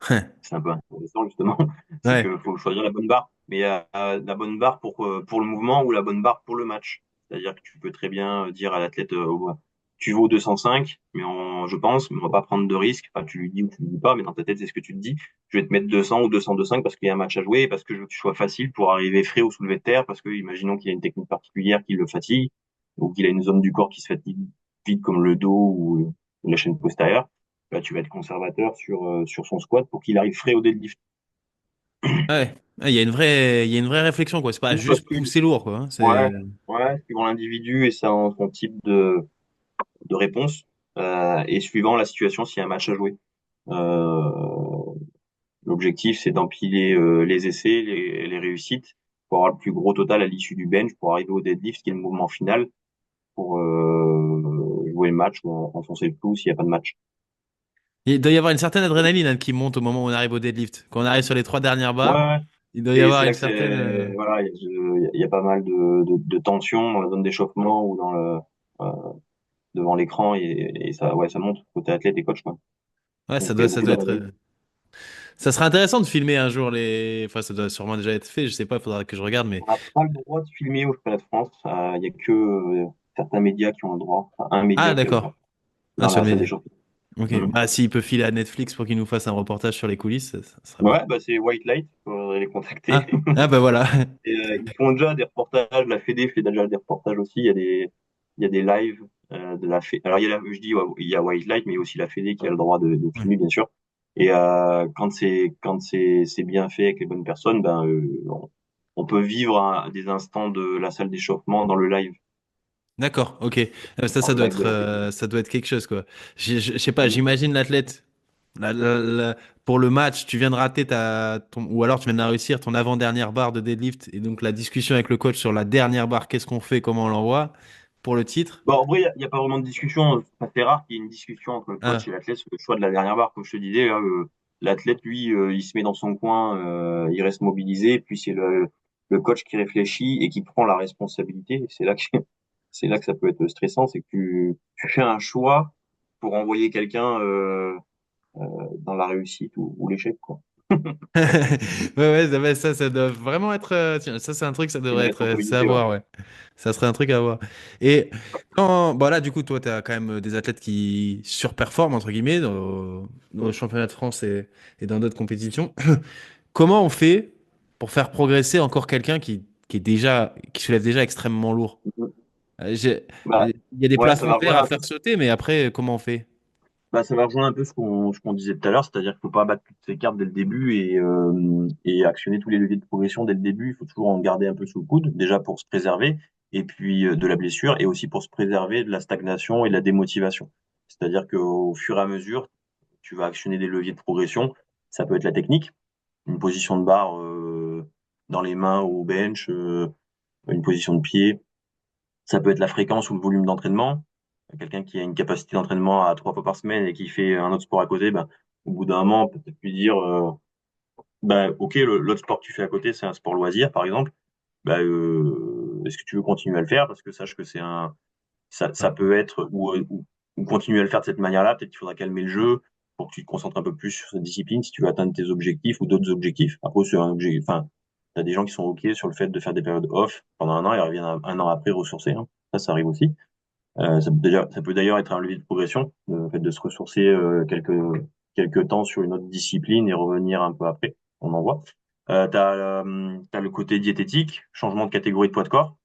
C'est un peu intéressant justement, c'est Ouais. qu'il faut choisir la bonne barre. Mais la bonne barre pour le mouvement ou la bonne barre pour le match. C'est-à-dire que tu peux très bien dire à l'athlète, tu vaux 205, je pense, mais on va pas prendre de risques. Enfin, tu lui dis ou tu lui dis pas, mais dans ta tête, c'est ce que tu te dis. Je vais te mettre 200 ou 205 parce qu'il y a un match à jouer, et parce que je veux que tu sois facile pour arriver frais au soulevé de terre, parce que imaginons qu'il y a une technique particulière qui le fatigue, ou qu'il a une zone du corps qui se fatigue vite comme le dos ou la chaîne postérieure. Là, tu vas être conservateur sur son squat pour qu'il arrive frais au deadlift. Ouais. Ouais, il y a une vraie réflexion, quoi. C'est pas Ou parce juste que, pousser lourd, quoi, hein. ouais, ouais, suivant l'individu et son type de réponse, et suivant la situation s'il y a un match à jouer. Euh, L'objectif, c'est d'empiler les essais, les réussites, pour avoir le plus gros total à l'issue du bench, pour arriver au deadlift, qui est le mouvement final, pour jouer le match ou enfoncer le clou s'il n'y a pas de match. Il doit y avoir une certaine adrénaline hein, qui monte au moment où on arrive au deadlift. Quand on arrive sur les trois dernières Ouais, barres, ouais. il doit y Et avoir c'est là une que certaine. voilà, il y a pas mal de tension dans la zone d'échauffement ou euh, devant l'écran et ça, ouais, ça monte côté athlète et coach, quoi. Ouais, Donc il y a ça beaucoup doit être. d'adrénaline. Ça serait intéressant de filmer un jour les. Enfin, ça doit sûrement déjà être fait. Je sais pas, il faudra que je regarde, mais. On n'a pas le droit de filmer au championnat de France. Il y a que certains médias qui ont le droit. Enfin, un Ah, média qui a le d'accord. droit Un dans seul la salle média. d'échauffement. Ok. Mhm. Bah, s'il peut filer à Netflix pour qu'il nous fasse un reportage sur les coulisses, ça serait Ouais, parfait. bah c'est White Light, faudrait les contacter. Ah, ah bah voilà. Et, ils font déjà des reportages, la Fédé fait déjà des reportages aussi. Il y a des lives de la Fédé. Alors je dis, ouais, il y a White Light, mais il y a aussi la Fédé qui a le droit de Ouais. filmer, bien sûr. Et quand c'est bien fait avec les bonnes personnes, ben on peut vivre des instants de la salle d'échauffement dans le live, D'accord, ok. dans le live de la Fédé. Ça doit être quelque chose, quoi. Je sais pas, Mm. j'imagine l'athlète. Pour le match, tu viens de rater ou alors tu viens de réussir ton avant-dernière barre de deadlift. Et donc la discussion avec le coach sur la dernière barre, qu'est-ce qu'on fait, comment on l'envoie pour le titre. Bon, en vrai, il y a pas vraiment de discussion. C'est assez rare qu'il y ait une discussion entre le coach Ah, et l'athlète sur le choix de la dernière barre. Comme je te disais, là, l'athlète, lui, il se met dans son coin, il reste mobilisé, puis c'est le coach qui réfléchit et qui prend la responsabilité. Et c'est là que c'est là que ça peut être stressant, c'est que tu fais un choix pour envoyer quelqu'un dans la réussite ou l'échec, quoi. ouais, ça doit vraiment être. Tiens, ça, c'est un truc, ça C'est une devrait être. C'est à responsabilité, ouais. voir, ouais. Ça serait un truc à voir. Et bon, là, du coup, toi, tu as quand même des athlètes qui surperforment, entre guillemets, dans le championnat de France et dans d'autres compétitions. Comment on fait pour faire progresser encore quelqu'un qui soulève déjà extrêmement lourd? Bah, Il y a des ouais, ça plafonds va de verre rejoindre à un peu. faire sauter, mais après, comment on fait? Bah, ça va rejoindre un peu ce qu'on disait tout à l'heure, c'est-à-dire qu'il faut pas battre toutes ses cartes dès le début et actionner tous les leviers de progression dès le début. Il faut toujours en garder un peu sous le coude, déjà pour se préserver, et puis de la blessure, et aussi pour se préserver de la stagnation et de la démotivation. C'est-à-dire qu'au fur et à mesure, tu vas actionner des leviers de progression. Ça peut être la technique, une position de barre dans les mains ou au bench, une position de pied. Ça peut être la fréquence ou le volume d'entraînement. Quelqu'un qui a une capacité d'entraînement à 3 fois par semaine et qui fait un autre sport à côté, ben, au bout d'un moment, on peut peut-être lui dire, ben, OK, l'autre sport que tu fais à côté, c'est un sport loisir, par exemple. Ben, est-ce que tu veux continuer à le faire? Parce que sache que ça peut être, ou continuer à le faire de cette manière-là. Peut-être qu'il faudra calmer le jeu pour que tu te concentres un peu plus sur cette discipline si tu veux atteindre tes objectifs ou d'autres objectifs. Après, c'est un objectif, enfin, t'as des gens qui sont OK sur le fait de faire des périodes off pendant un an et reviennent un an après ressourcés, hein. Ça arrive aussi. Ça peut d'ailleurs être un levier de progression, le fait de se ressourcer quelques temps sur une autre discipline et revenir un peu après. On en voit. T'as le côté diététique, changement de catégorie de poids de corps.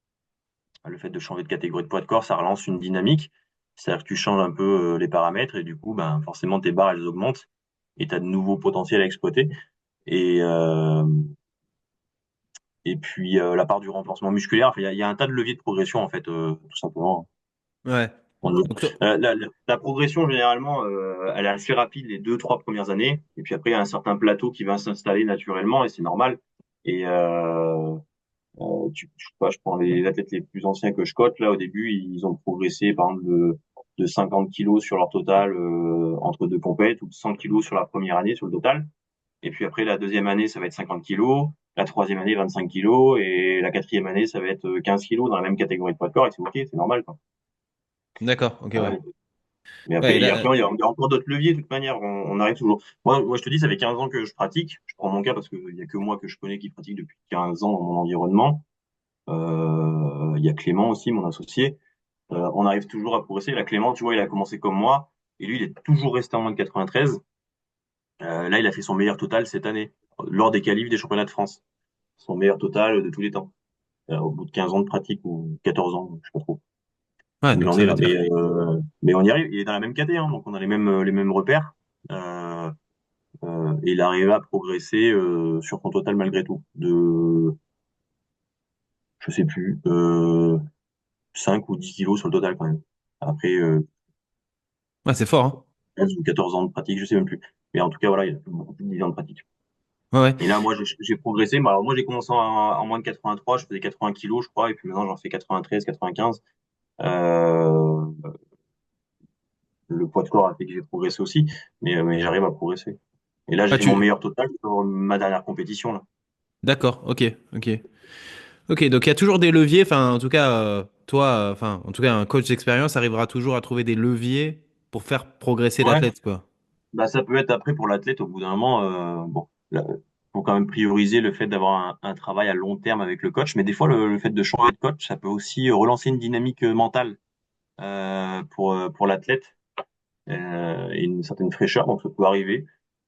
Le fait de changer de catégorie de poids de corps, ça relance une dynamique. C'est-à-dire que tu changes un peu les paramètres et du coup, ben, forcément, tes barres, elles augmentent et tu as de nouveaux potentiels à exploiter. Et, euh, et puis, la part du renforcement musculaire, enfin, il y a un tas de leviers de progression, en fait, tout simplement. Ouais. On y- Donc, toi- la progression, généralement, elle est assez rapide les 2, 3 premières années. Et puis après, il y a un certain plateau qui va s'installer naturellement et c'est normal. Et je sais pas, je prends les athlètes les plus anciens que je cote. Là, au début, ils ont progressé, par exemple, de 50 kilos sur leur total entre deux compètes ou de 100 kilos sur la première année sur le total. Et puis après, la deuxième année, ça va être 50 kilos. La troisième année, 25 kilos. Et la quatrième année, ça va être 15 kilos dans la même catégorie de poids de corps. Et c'est OK, c'est normal, quoi. D'accord, ok, ouais. Mais Ouais, après, et et là, après, il y a encore d'autres leviers, de toute manière. On arrive toujours. Moi, je te dis, ça fait 15 ans que je pratique. Je prends mon cas parce qu'il y a que moi que je connais qui pratique depuis 15 ans dans mon environnement. Il y a Clément aussi, mon associé. On arrive toujours à progresser. Là, Clément, tu vois, il a commencé comme moi. Et lui, il est toujours resté en moins de 93. Là, il a fait son meilleur total cette année, lors des qualifs des championnats de France. Son meilleur total de tous les temps. Au bout de 15 ans de pratique, ou 14 ans, je sais pas trop. ouais, Il donc en ça est veut là. dire. Mais on y arrive. Il est dans la même caté, hein, donc on a les mêmes repères. Euh, et il arrive à progresser sur son total malgré tout. Je sais plus, 5 ou 10 kilos sur le total quand même. Après Ouais, c'est fort, hein. 15 ou 14 ans de pratique, je sais même plus. Mais en tout cas, voilà, il y a beaucoup plus de 10 ans de pratique. Ouais, ouais. Et là, moi, j'ai progressé. Bah, alors, moi, j'ai commencé en moins de 83, je faisais 80 kilos, je crois, et puis maintenant, j'en fais 93, 95. Euh, le poids de corps a fait que j'ai progressé aussi, mais j'arrive à progresser. Et là, j'ai Ah, fait mon meilleur total sur ma dernière compétition, là. d'accord, ok, ok. Ok, donc il y a toujours des leviers, enfin, en tout cas, toi, enfin, en tout cas, un coach d'expérience arrivera toujours à trouver des leviers pour faire progresser Ouais, l'athlète, quoi. bah, ça peut être après pour l'athlète, au bout d'un moment, bon, là, faut quand même prioriser le fait d'avoir un travail à long terme avec le coach, mais des fois, le fait de changer de coach, ça peut aussi relancer une dynamique mentale pour l'athlète et une certaine fraîcheur, donc ça peut arriver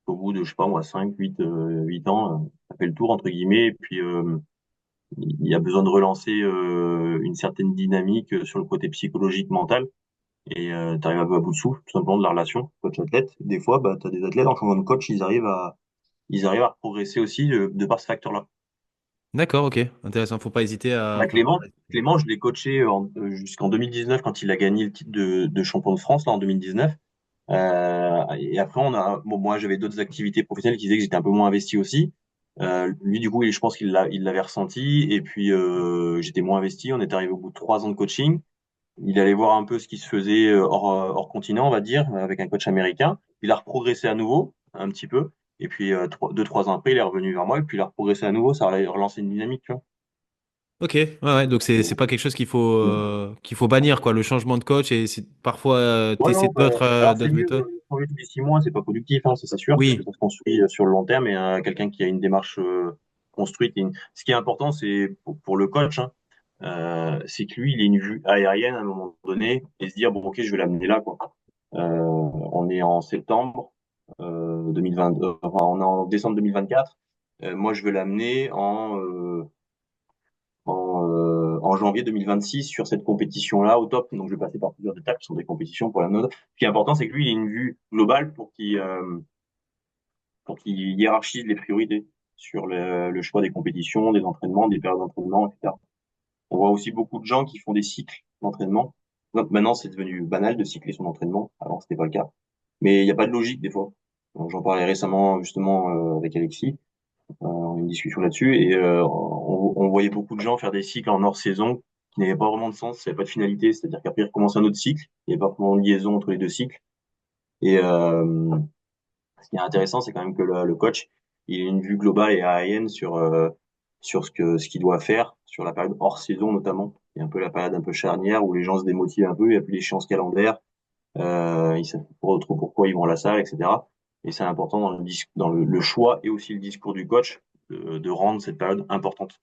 au bout de, je sais pas moi, 5 8 8 ans, ça fait le tour, entre guillemets, et puis il y a besoin de relancer une certaine dynamique sur le côté psychologique, mental, et tu arrives à bout de souffle, tout simplement, de la relation coach-athlète. Des fois, bah, tu as des athlètes, en changeant de coach, ils arrivent à progresser aussi de par ce facteur-là. D'accord, ok, intéressant. Faut pas hésiter à, Bah, enfin, Clément, je l'ai coaché jusqu'en 2019 quand il a gagné le titre de champion de France, là, en 2019. Et après, bon, moi, j'avais d'autres activités professionnelles qui disaient que j'étais un peu moins investi aussi. Lui, du coup, je pense il l'avait ressenti. Et puis, j'étais moins investi. On est arrivé au bout de 3 ans de coaching. Il allait voir un peu ce qui se faisait hors continent, on va dire, avec un coach américain. Il a reprogressé à nouveau, un petit peu. Et puis, 2, 3 ans après, il est revenu vers moi. Et puis, il a reprogressé à nouveau. Ça a relancé une dynamique, tu vois. ok, ouais, ouais, donc c'est pas quelque chose qu'il faut bannir, quoi, le changement de coach, et si parfois Ouais, t'essaies non, bah, alors c'est d'autres mieux méthodes. de changer tous les 6 mois, c'est pas productif, hein, ça c'est sûr, parce que Oui, ça se construit sur le long terme et quelqu'un qui a une démarche construite. Ce qui est important, c'est pour le coach, hein, c'est que lui, il ait une vue aérienne à un moment donné et se dire, bon, ok, je vais l'amener là, quoi. On est en septembre 2020, enfin, on est en décembre 2024. Moi, je veux l'amener en janvier 2026 sur cette compétition-là au top. Donc, je vais passer par plusieurs étapes qui sont des compétitions pour la nôtre. Ce qui est important, c'est que lui, il ait une vue globale pour qu'il hiérarchise les priorités sur le choix des compétitions, des entraînements, des périodes d'entraînement, etc. On voit aussi beaucoup de gens qui font des cycles d'entraînement. Donc, maintenant, c'est devenu banal de cycler son entraînement. Avant, c'était pas le cas. Mais il n'y a pas de logique des fois. Donc, j'en parlais récemment justement avec Alexis. Une discussion là-dessus et on voyait beaucoup de gens faire des cycles en hors saison qui n'avaient pas vraiment de sens, il n'y avait pas de finalité, c'est-à-dire qu'après ils recommencent un autre cycle, il n'y avait pas vraiment de liaison entre les deux cycles. Et ce qui est intéressant, c'est quand même que le coach, il a une vue globale et aérienne sur ce qu'il doit faire sur la période hors saison notamment. Il y a un peu la période un peu charnière où les gens se démotivent un peu, il n'y a plus d'échéance calendaire, ils savent pas trop pourquoi ils vont à la salle, etc. Et c'est important dans le choix et aussi le discours du coach de rendre cette période importante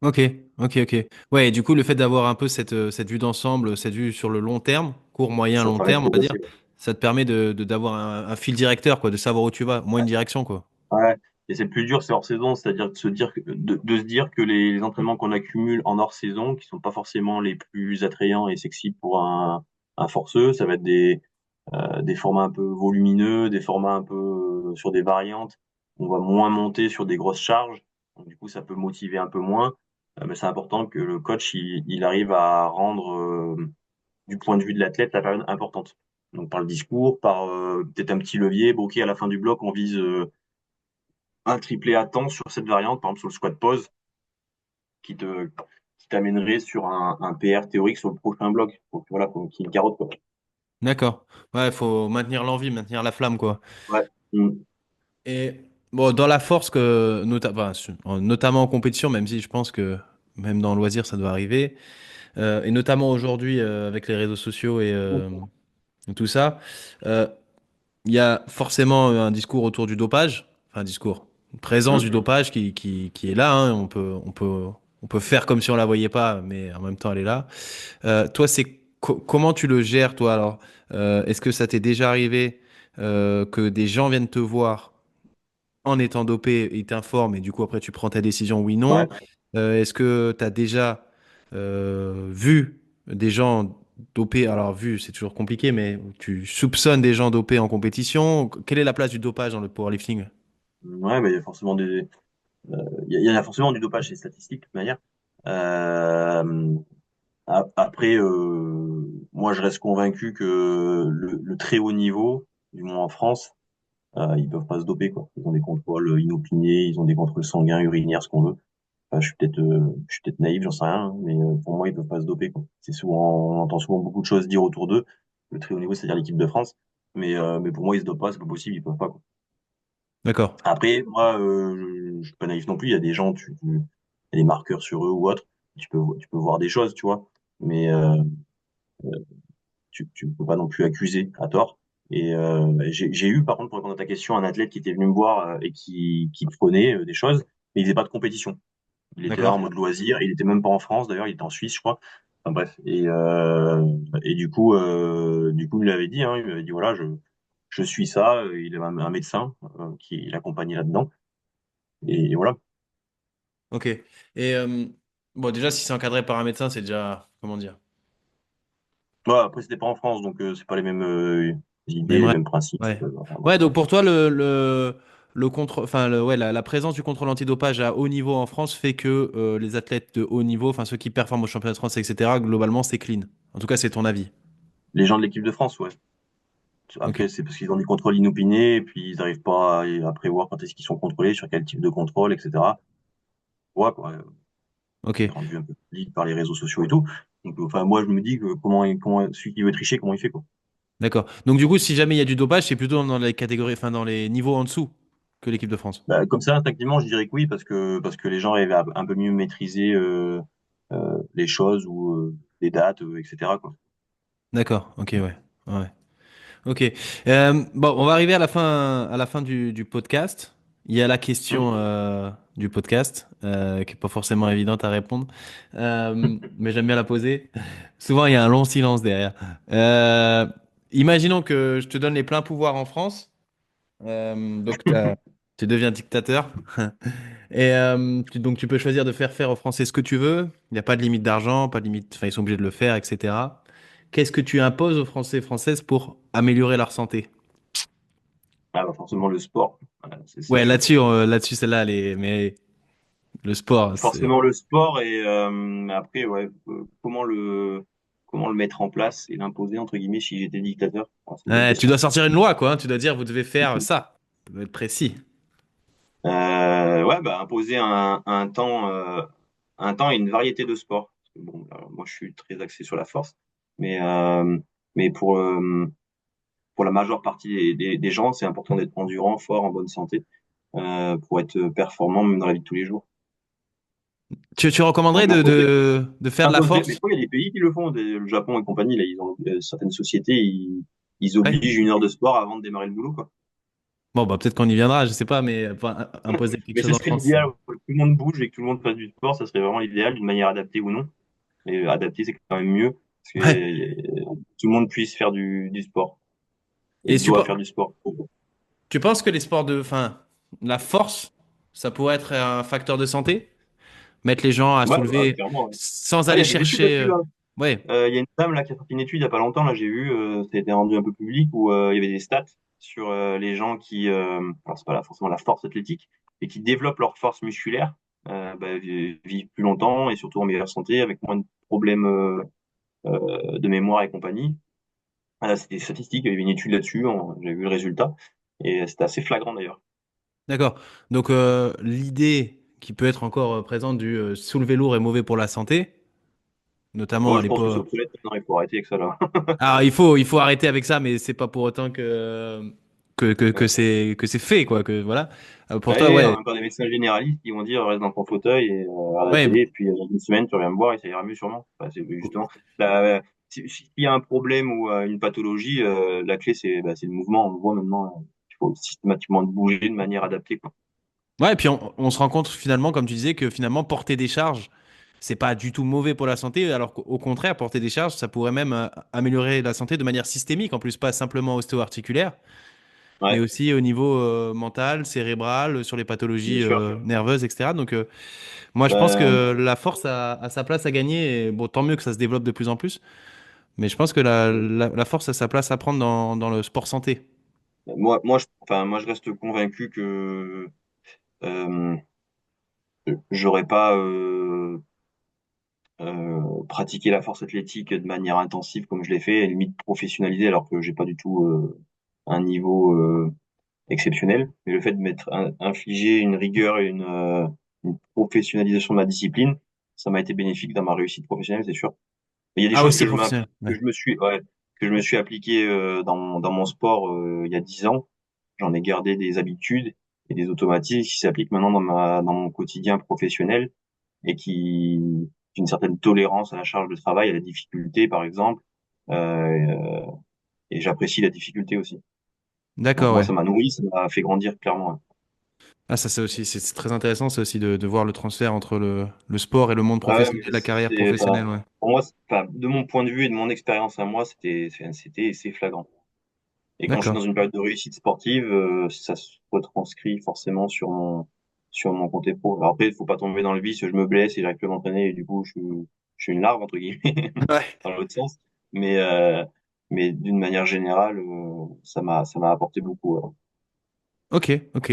ok, ok, ok. Ouais, et du coup, le fait d'avoir un peu cette vue d'ensemble, cette vue sur le long terme, court, moyen, ça te long permet de terme, on va dire, progresser. ça te permet d'avoir un fil directeur, quoi, de savoir où tu vas, moins une direction, quoi. Ouais. Et c'est le plus dur, c'est hors saison, c'est-à-dire de se dire que les entraînements qu'on accumule en hors saison, qui sont pas forcément les plus attrayants et sexy pour un forceux, ça va être des formats un peu volumineux, des formats un peu sur des variantes. On va moins monter sur des grosses charges. Donc, du coup, ça peut motiver un peu moins. Mais c'est important que le coach, il arrive à rendre, du point de vue de l'athlète, la période importante. Donc, par le discours, par peut-être un petit levier. Bon, ok, à la fin du bloc, on vise un triplé à temps sur cette variante, par exemple sur le squat pause, qui te, qui t'amènerait sur un PR théorique sur le prochain bloc. Donc, voilà, qu'il y ait une carotte, quoi. D'accord. Ouais, faut maintenir l'envie, maintenir la flamme, quoi. Ouais. Mm. Et bon, dans la force notamment en compétition, même si je pense que même dans le loisir, ça doit arriver, et notamment aujourd'hui avec les réseaux sociaux tout ça. Euh, il y a forcément un discours autour du dopage, enfin un discours, une présence du Hum. dopage qui est là, hein. On peut faire comme si on la voyait pas, mais en même temps elle est là. Toi, comment tu le gères, toi, alors? Est-ce que ça t'est déjà arrivé que des gens viennent te voir en étant dopé, ils t'informent et du coup après tu prends ta décision oui, non? Ouais. Est-ce que tu as déjà vu des gens dopés? Alors vu, c'est toujours compliqué, mais tu soupçonnes des gens dopés en compétition. Quelle est la place du dopage dans le powerlifting? Ouais, mais il y a forcément il y en a forcément du dopage, c'est statistique de toute manière. Euh, Après, moi, je reste convaincu que le très haut niveau, du moins en France, ils peuvent pas se doper, quoi. Ils ont des contrôles inopinés, ils ont des contrôles sanguins, urinaires, ce qu'on veut. Enfin, je suis peut-être naïf, j'en sais rien, hein, mais pour moi, ils peuvent pas se doper, quoi. C'est souvent, on entend souvent beaucoup de choses dire autour d'eux. Le très haut niveau, c'est-à-dire l'équipe de France. Mais pour moi, ils se dopent pas, c'est pas possible, ils peuvent pas, quoi. D'accord, Après, moi, je suis pas naïf non plus. Il y a des gens, il y a des marqueurs sur eux ou autre. Tu peux voir des choses, tu vois. Mais tu peux pas non plus accuser à tort. J'ai eu, par contre, pour répondre à ta question, un athlète qui était venu me voir et qui prenait des choses, mais il faisait pas de compétition. Il était là en d'accord, mode loisir. Il était même pas en France, d'ailleurs, il était en Suisse, je crois. Enfin bref. Et du coup, il m'avait dit, hein, il m'avait dit, voilà, je suis ça. Il avait un médecin qui l'accompagnait là-dedans. Et voilà. ok. Et bon, déjà, si c'est encadré par un médecin, c'est déjà, comment dire? Ouais, après, c'était pas en France, donc c'est pas les mêmes idées, Même les règle. mêmes principes. Ouais. Enfin, Ouais, bref. donc pour toi, le contrôle, enfin, ouais, la présence du contrôle antidopage à haut niveau en France fait que les athlètes de haut niveau, enfin ceux qui performent au championnat de France, etc., globalement, c'est clean. En tout cas, c'est ton avis. Les gens de l'équipe de France, ouais. Ok, Après, c'est parce qu'ils ont des contrôles inopinés, et puis ils n'arrivent pas à prévoir quand est-ce qu'ils sont contrôlés, sur quel type de contrôle, etc. Ouais, quoi. ok, C'est rendu un peu public par les réseaux sociaux et tout. Donc, enfin, moi, je me dis que celui qui veut tricher, comment il fait, quoi. d'accord. Donc du coup, si jamais il y a du dopage, c'est plutôt dans les catégories, enfin dans les niveaux en dessous que l'équipe de France. Bah, comme ça, instinctivement, je dirais que oui, parce que les gens arrivent à un peu mieux maîtriser les choses ou les dates, etc., quoi. D'accord, ok, ouais. Ouais. Ok. Bon, on va arriver à la fin du podcast. Il y a la Hum. question du podcast, qui est pas forcément évidente à répondre, mais j'aime bien la poser. Souvent, il y a un long silence derrière. Euh, Imaginons que je te donne les pleins pouvoirs en France, donc tu deviens dictateur, et donc tu peux choisir de faire aux Français ce que tu veux. Il n'y a pas de limite d'argent, pas de limite, enfin ils sont obligés de le faire, etc. Qu'est-ce que tu imposes aux Français et Françaises pour améliorer leur santé? Ah, bah, forcément, le sport. Voilà, Ouais, là-dessus, celle-là, mais le sport, c'est. forcément le sport après, ouais, comment le mettre en place et l'imposer, entre guillemets, si j'étais dictateur? Ah, c'est une bonne Ouais, tu question. dois sortir une loi, quoi, hein. Tu dois dire, vous devez faire ça. Ça doit être précis. Ouais, bah, imposer un temps et une variété de sports. Parce que, bon, alors, moi, je suis très axé sur la force, mais, euh, mais pour la majeure partie des gens, c'est important d'être endurant, fort, en bonne santé, pour être performant même dans la vie de tous les jours. Tu recommanderais Donc, de faire de la mais je force? crois qu'il y a des pays qui le font, le Japon et compagnie, là, ils ont certaines sociétés, ils Ouais. obligent une heure de sport avant de démarrer le boulot, quoi. Bon, bah, peut-être qu'on y viendra, je sais pas, mais enfin, imposer quelque Mais chose ce en serait France, c'est. l'idéal, que tout le monde bouge et que tout le monde fasse du sport, ça serait vraiment l'idéal, d'une manière adaptée ou non. Mais adapté, c'est quand même mieux, parce que Ouais. tout le monde puisse faire du sport et Et doit faire du sport. tu penses que les sports de, enfin, la force, ça pourrait être un facteur de santé? Mettre les gens à Ouais, bah, soulever clairement. Ouais. sans Ouais, il y aller a des études chercher. là-dessus, hein. Ouais. Il y a une dame là qui a sorti une étude il y a pas longtemps, là j'ai vu, ça a été rendu un peu public, où il y avait des stats sur les gens alors c'est pas forcément la force athlétique, et qui développent leur force musculaire, bah, vivent plus longtemps et surtout en meilleure santé, avec moins de problèmes de mémoire et compagnie. C'était des statistiques, il y avait une étude là-dessus, j'ai vu le résultat, et c'était assez flagrant d'ailleurs. D'accord. Donc l'idée qui peut être encore présente du soulever lourd est mauvais pour la santé, notamment Bon, à je pense que c'est l'époque. obsolète maintenant, il faut arrêter avec ça là. Alors il faut arrêter avec ça, mais c'est pas pour autant que c'est fait quoi. Que voilà. Pour toi, Ouais, ouais, en même temps, des médecins généralistes qui vont dire reste dans ton fauteuil et regarde la ouais, télé, et puis dans une semaine tu reviens me voir et ça ira mieux sûrement. Enfin, c'est justement là, s'il y a un problème ou une pathologie, la clé, c'est le mouvement. On voit maintenant, il faut systématiquement bouger de manière adaptée, quoi. Ouais, et puis on se rend compte finalement, comme tu disais, que finalement porter des charges, c'est pas du tout mauvais pour la santé, alors qu'au contraire, porter des charges, ça pourrait même améliorer la santé de manière systémique, en plus pas simplement ostéo-articulaire, mais Ouais, aussi au niveau mental, cérébral, sur les bien pathologies sûr. nerveuses, etc. Donc moi, je pense Ben, que la force a sa place à gagner, et bon, tant mieux que ça se développe de plus en plus, mais je pense que la force a sa place à prendre dans le sport santé. moi, je reste convaincu que euh, j'aurais pas pratiqué la force athlétique de manière intensive comme je l'ai fait, et limite professionnalisé, alors que j'ai pas du tout un niveau exceptionnel. Mais le fait de infliger une rigueur et une professionnalisation de ma discipline, ça m'a été bénéfique dans ma réussite professionnelle, c'est sûr. Mais il y a des Ah choses aussi professionnel. que Ouais. je me suis, ouais, que je me suis appliqué dans mon sport il y a 10 ans. J'en ai gardé des habitudes et des automatismes qui s'appliquent maintenant dans mon quotidien professionnel et qui, d'une certaine tolérance à la charge de travail, à la difficulté, par exemple. Euh, et j'apprécie la difficulté aussi. Donc D'accord, moi, ouais. ça m'a nourri, ça m'a fait grandir clairement, hein. Ah, ça, c'est aussi, c'est très intéressant, c'est aussi de voir le transfert entre le sport et le monde Ouais, professionnel, mais la carrière enfin, professionnelle, ouais. pour moi, enfin, de mon point de vue et de mon expérience à moi, c'est flagrant. Et quand je suis D'accord. dans une période de réussite sportive, ça se retranscrit forcément sur mon côté pro. Alors après, il faut pas tomber dans le vice, je me blesse et j'arrive plus à m'entraîner et du coup, je suis une larve, entre guillemets, Ouais. dans l'autre sens. Mais, mais d'une manière générale, ça m'a apporté beaucoup. Ouais. Ok, ok.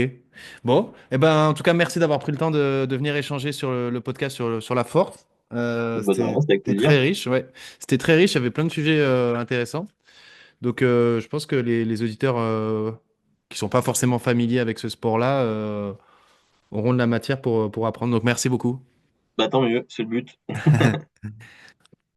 Bon, eh ben, en tout cas, merci d'avoir pris le temps de venir échanger sur le podcast sur la force. Bah, de rien, c'était avec C'était plaisir. très riche, ouais. C'était très riche, il y avait plein de sujets intéressants. Donc, je pense que les auditeurs qui sont pas forcément familiers avec ce sport-là auront de la matière pour apprendre. Donc, merci beaucoup. Bah, tant mieux, c'est le but.